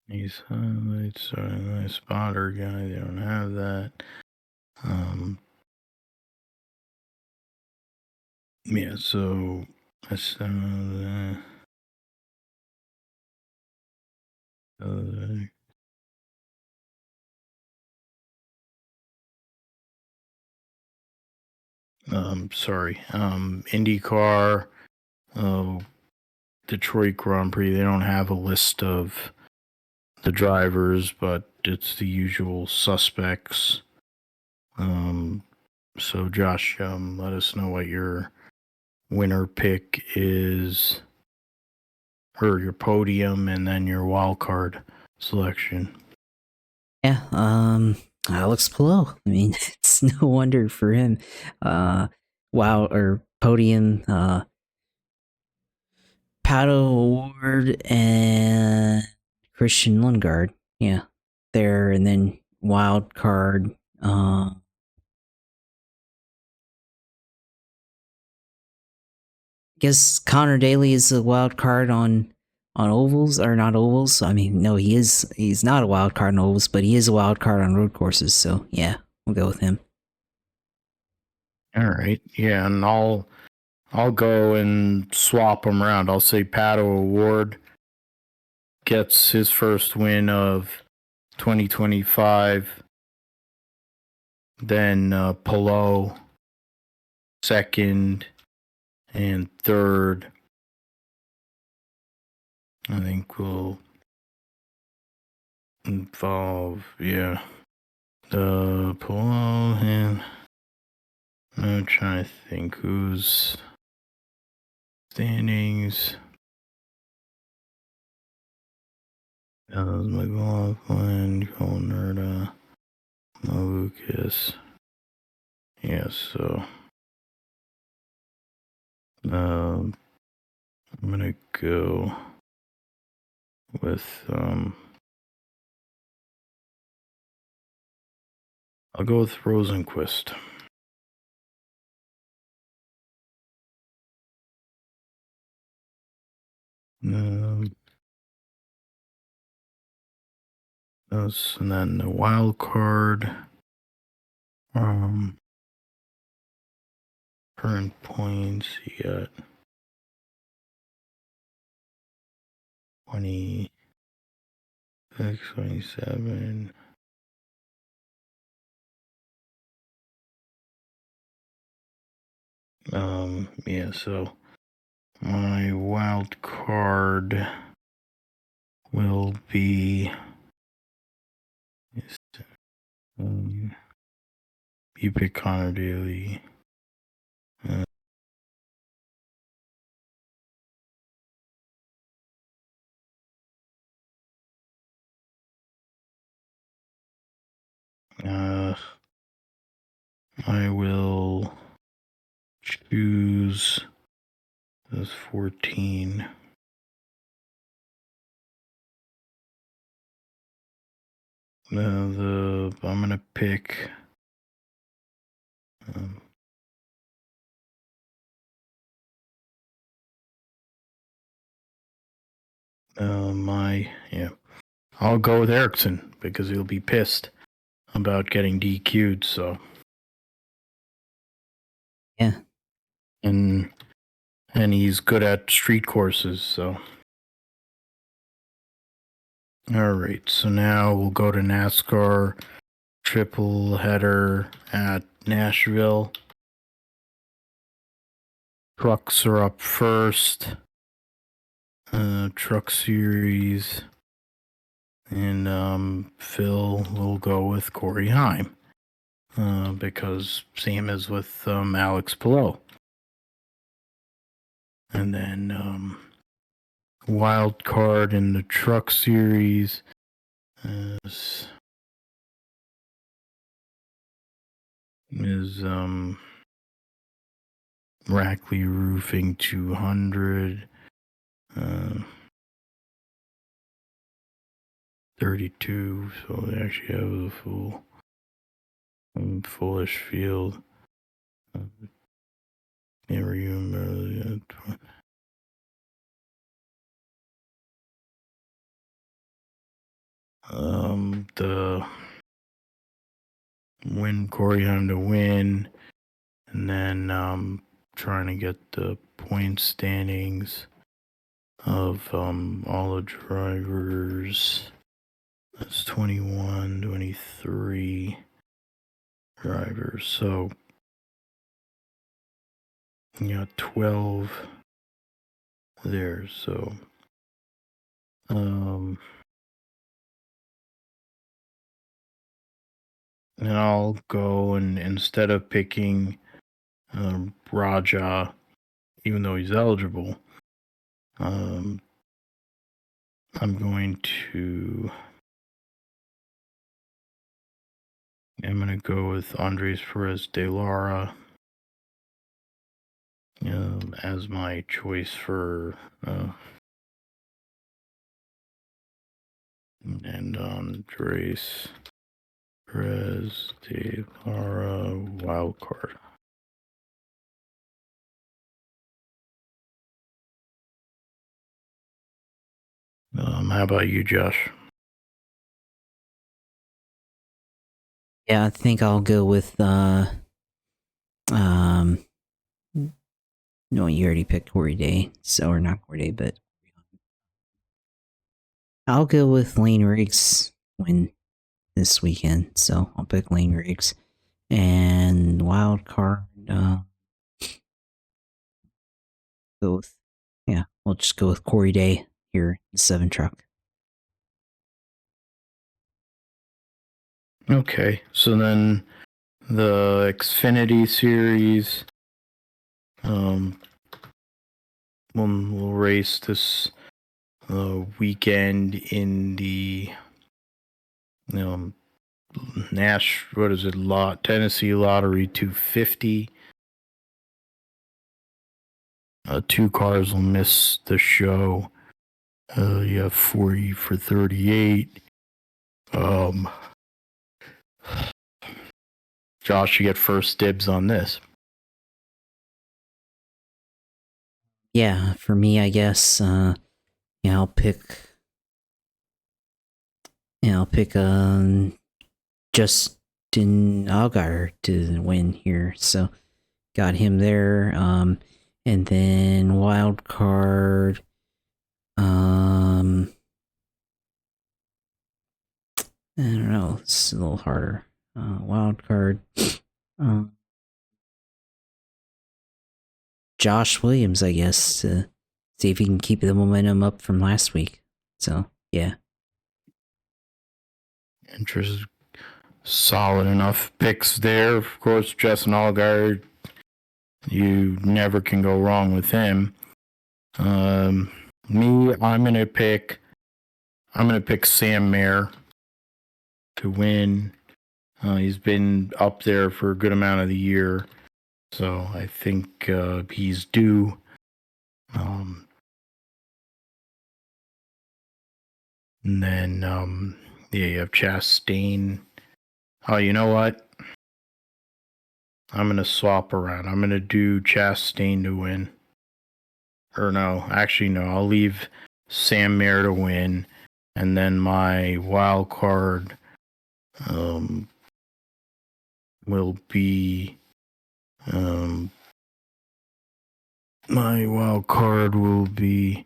These highlights are a nice spotter guy. They don't have that. Yeah, so I saw sorry. IndyCar, Detroit Grand Prix. They don't have a list of the drivers, but it's the usual suspects. So Josh, let us know what your winner pick is, or your podium, and then your wild card selection. Yeah, Alex Palou. I mean, it's no wonder for him. Podium, Pato Award and Christian Lundgaard. Yeah, there, and then wild card. Guess Connor Daly is a wild card on ovals, or not ovals. I mean, no, he's not a wild card on ovals, but he is a wild card on road courses. So yeah, we'll go with him. All right, yeah, and I'll go and swap them around. I'll say Pato Award gets his first win of 2025. Then Palou second, and third, I think will involve, the Palou, and I'm trying to think who's standings. McLaughlin, Colnerda, Lucas. Yeah, so I'm gonna go with I'll go with Rosenquist. And then the wild card. Current points, he got 26, 27. So my wild card will be you pick Connor Daly. I will choose this 14. I'm gonna pick I'll go with Ericsson because he'll be pissed about getting DQ'd. So yeah, and he's good at street courses. So all right, so now we'll go to NASCAR triple header at Nashville. Trucks are up first. Truck series. And Phil will go with Corey Heim. Because same as with Alex Palou. And then wild card in the truck series. is Rackley Roofing 200. 32, so they actually have a fullish field. Can't remember. The win Coreyheim to win, and then trying to get the point standings of all the drivers. That's 21, 23 drivers. So you got 12 there. So and I'll go, and instead of picking Raja, even though he's eligible, I'm going to go with Andres Perez de Lara as my choice for and Andres Perez de Lara wild card. How about you, Josh? Yeah, I think I'll go with no, you already picked Corey Day, so or not Corey Day, but I'll go with Lane Riggs win this weekend. So I'll pick Lane Riggs and wild card. Go with we'll just go with Corey Day here, the 7 truck. Okay, so then the Xfinity series, we'll race this weekend in the Tennessee Lottery 250. 2 cars will miss the show. You have 40 for 38. Josh, you get first dibs on this. Yeah, for me, I guess. I'll pick. I'll pick Justin Allgaier to win here. So got him there. And then wild card. I don't know. It's a little harder. Wild card. Josh Williams, I guess, to see if he can keep the momentum up from last week. So, yeah. Interest solid enough picks there. Of course, Justin Allgaier, you never can go wrong with him. Me, I'm gonna pick Sam Mayer to win. He's been up there for a good amount of the year, so I think he's due. And then you have Chastain. Oh, you know what? I'm gonna swap around. I'm gonna do Chastain to win. Or no, actually no. I'll leave Sam Mayer to win, and then my wild card will be wild card will be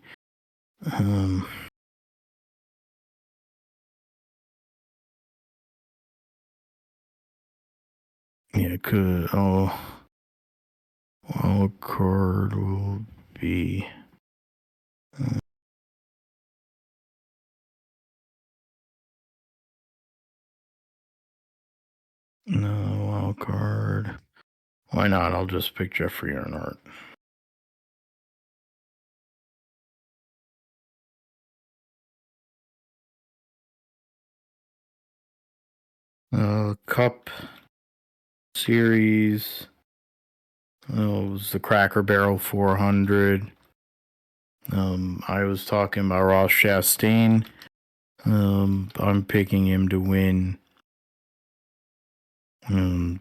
no wild card. Why not? I'll just pick Jeffrey Earnhardt. Cup Series. It was the Cracker Barrel 400. I was talking about Ross Chastain. I'm picking him to win. Trying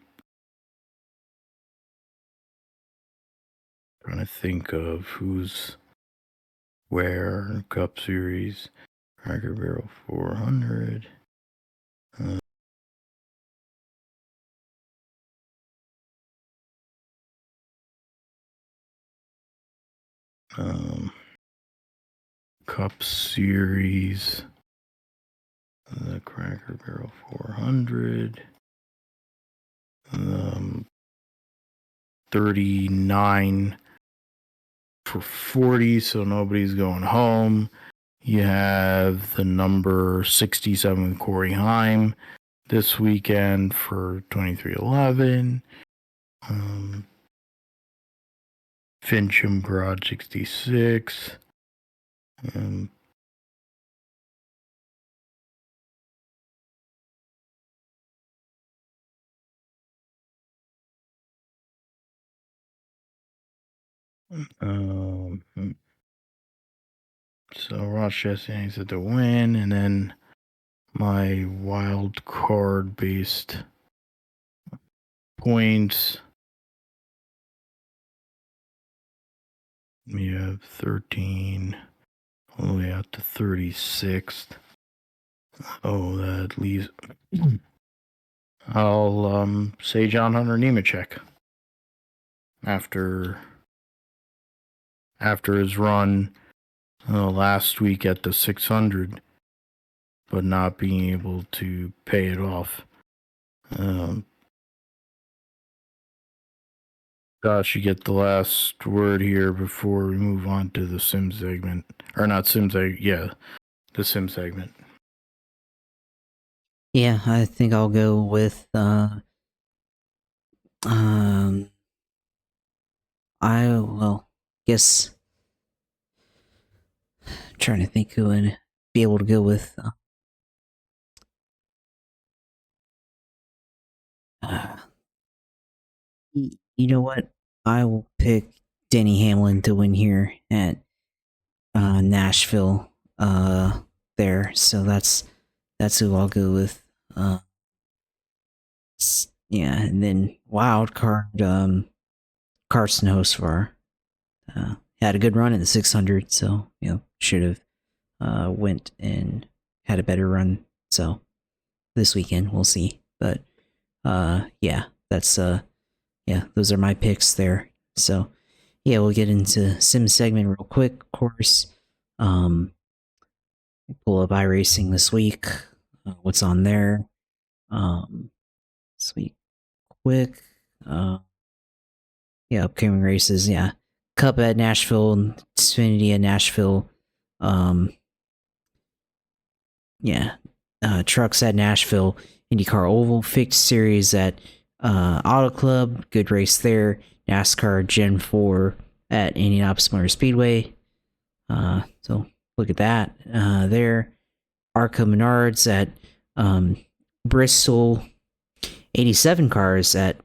to think of who's where. Cup Series, Cracker Barrel 400. Cup Series, the Cracker Barrel 400. 39 for 40, so nobody's going home. You have the number 67 Corey Haim this weekend for 2311. Fincham Garage 66. So Ross Chastain said to win, and then my wild card based points. We have 13 all the way out to 36th. Oh, that leaves. I'll say John Hunter Nemechek after his run last week at the 600, but not being able to pay it off. Josh, you get the last word here before we move on to the sim segment. Or not sim segment, yeah, the sim segment. Yeah, I think I'll go with guess trying to think who would be able to go with you know what? I will pick Denny Hamlin to win here at Nashville there. So that's who I'll go with. Yeah, and then wild card Carson Hocevar had a good run in the 600, so should have went and had a better run. So this weekend we'll see, but yeah, that's those are my picks there. So yeah, we'll get into sim segment real quick. Of course, pull up iRacing this week. What's on there? This week, quick. Yeah, upcoming races. Yeah, Cup at Nashville, Xfinity at Nashville. Trucks at Nashville, IndyCar Oval, Fixed Series at Auto Club. Good race there. NASCAR Gen 4 at Indianapolis Motor Speedway. So look at that there. ARCA Menards at Bristol. 87 cars at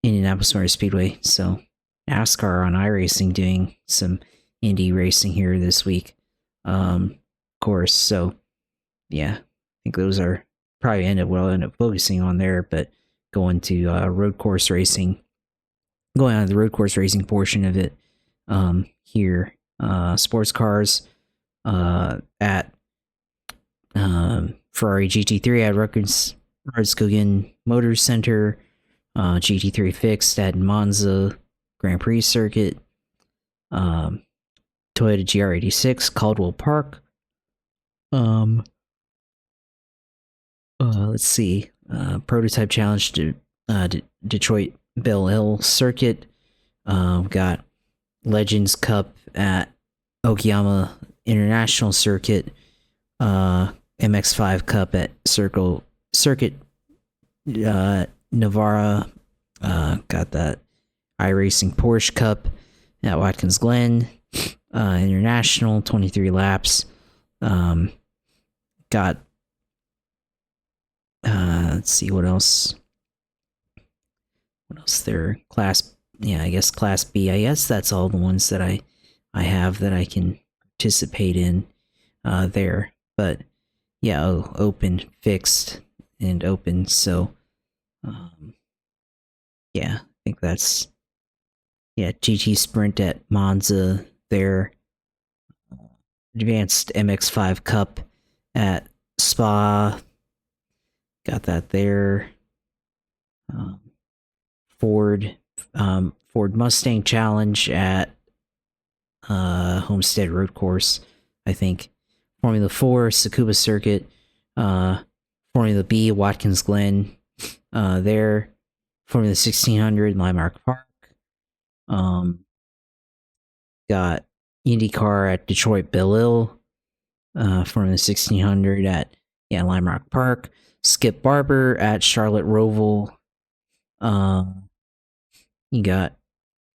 Indianapolis Motor Speedway. So NASCAR on iRacing doing some Indy racing here this week. Of course, so yeah, I think those are probably end up focusing on there, but going to road course racing, going on the road course racing portion of it here. Sports cars at Ferrari GT3 at Rudskogen Motor Center, GT3 Fixed at Monza Grand Prix Circuit, Toyota GR86 Caldwell Park. Let's see. Prototype Challenge to Detroit Bell Hill Circuit. Got Legends Cup at Okayama International Circuit. MX5 Cup at Circuit Navarra. Got that iRacing Porsche Cup at Watkins Glen International, 23 laps. Got Let's see what else. What else there? I guess Class B. I guess that's all the ones that I have that I can participate in there. But yeah, open, fixed, and open. So yeah, I think that's GT Sprint at Monza there. Advanced MX5 Cup at Spa. Got that there. Ford Mustang Challenge at Homestead Road Course, I think. Formula 4 Tsukuba Circuit. Formula B Watkins Glen there. Formula 1600 Limemark Park. Got IndyCar at Detroit Belle Isle. Formula 1600 at Limemark Park. Skip Barber at Charlotte Roval. You got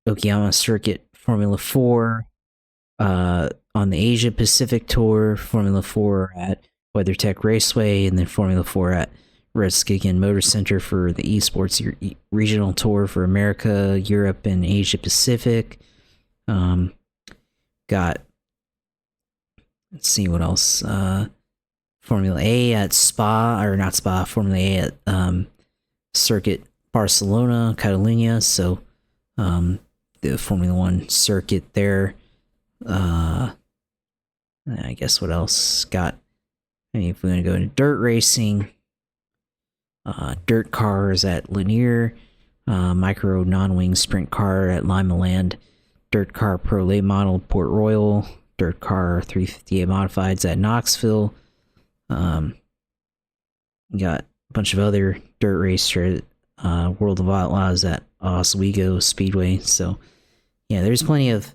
Okayama Circuit Formula 4 on the Asia Pacific Tour, Formula 4 at WeatherTech Raceway, and then Formula 4 at Redskigen Motor Center for the esports regional tour for America, Europe, and Asia Pacific. Got, let's see what else. Formula A at Formula A at Circuit Barcelona, Catalunya. So the Formula 1 circuit there. I guess what else got? If we're going to go into dirt racing, dirt cars at Lanier, micro non-wing sprint car at Lima Land, dirt car pro late model Port Royal, dirt car 358 modifieds at Knoxville. You got a bunch of other dirt racer World of Outlaws at Oswego Speedway. So yeah, there's plenty of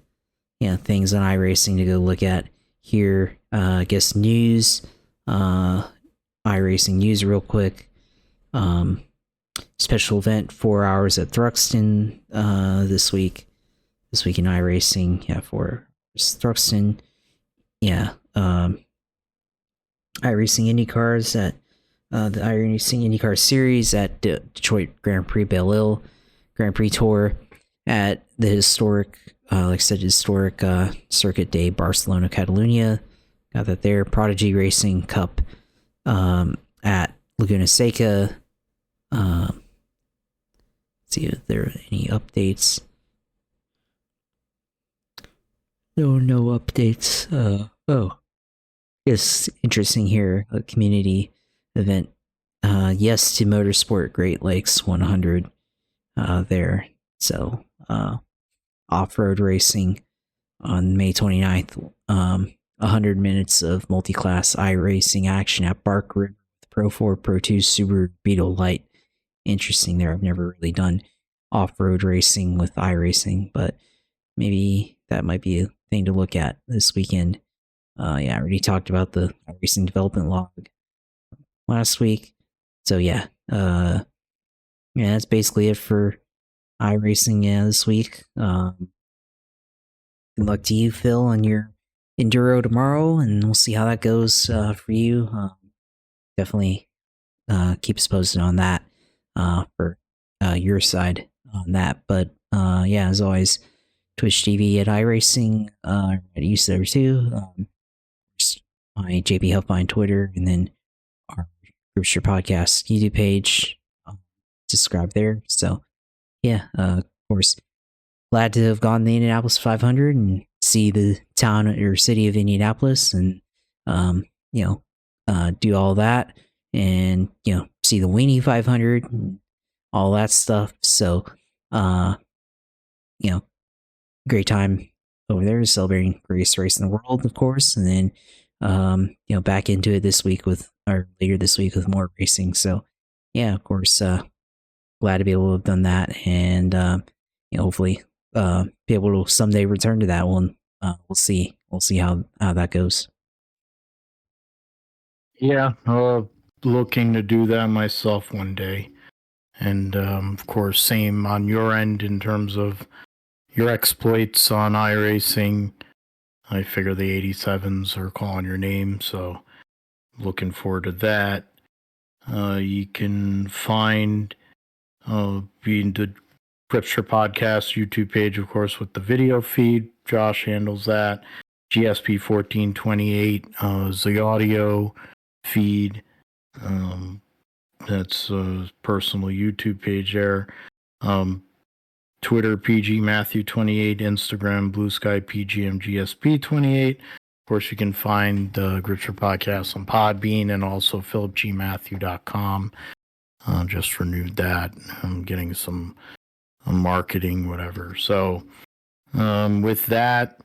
things on iRacing to go look at here. I guess news, iRacing news real quick. Special event 4 hours at Thruxton this week. This week in iRacing, 4 hours Thruxton. iRacing IndyCars at the iRacing IndyCar Series at Detroit Grand Prix Belle Isle Grand Prix Tour at the historic, Circuit de Barcelona, Catalunya. Got that there. Prodigy Racing Cup at Laguna Seca. Let's see if there are any updates. No updates. It's interesting here. A community event. Yes to Motorsport Great Lakes 100 there. So off-road racing on May 29th. 100 minutes of multi-class iRacing action at Bark River with Pro 4, Pro 2 Subaru Beetle Light. Interesting there. I've never really done off-road racing with iRacing, but maybe that might be a thing to look at this weekend. I already talked about the iRacing development log last week. So that's basically it for iRacing this week. Good luck to you, Phil, on your Enduro tomorrow, and we'll see how that goes for you. Definitely keep us posted on that for your side on that. But as always, Twitch TV at iRacing at UC2. My JP Helpline Twitter, and then our Groupster Podcast YouTube page. Subscribe there. So of course, glad to have gone the Indianapolis 500 and see the town or city of Indianapolis, and do all that, and see the Weenie 500 and all that stuff. So great time over there, celebrating greatest race in the world, of course, and then back into it later this week with more racing. So of course, glad to be able to have done that, and hopefully be able to someday return to that one. We'll see how that goes. Looking to do that myself one day. And of course, same on your end in terms of your exploits on iRacing. I figure the 87s are calling your name, so looking forward to that. You can find the Gripster Podcast YouTube page, of course, with the video feed. Josh handles that. GSP 1428 is the audio feed. That's a personal YouTube page there. Twitter PG Matthew 28, Instagram Blue Sky PGM GSP 28. Of course, you can find the Gripster Podcast on Podbean and also philipgmatthew.com. Just renewed that. I'm getting some marketing, whatever. So, with that,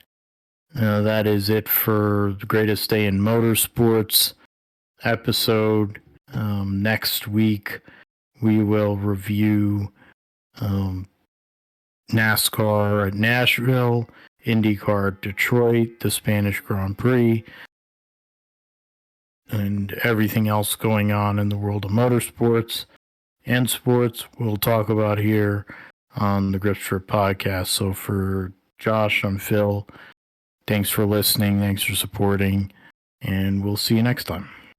that is it for the Greatest Day in Motorsports episode. Next week, we will review NASCAR at Nashville, IndyCar at Detroit, the Spanish Grand Prix, and everything else going on in the world of motorsports and sports we'll talk about here on the Gripster Podcast. So for Josh, I'm Phil. Thanks for listening. Thanks for supporting. And we'll see you next time.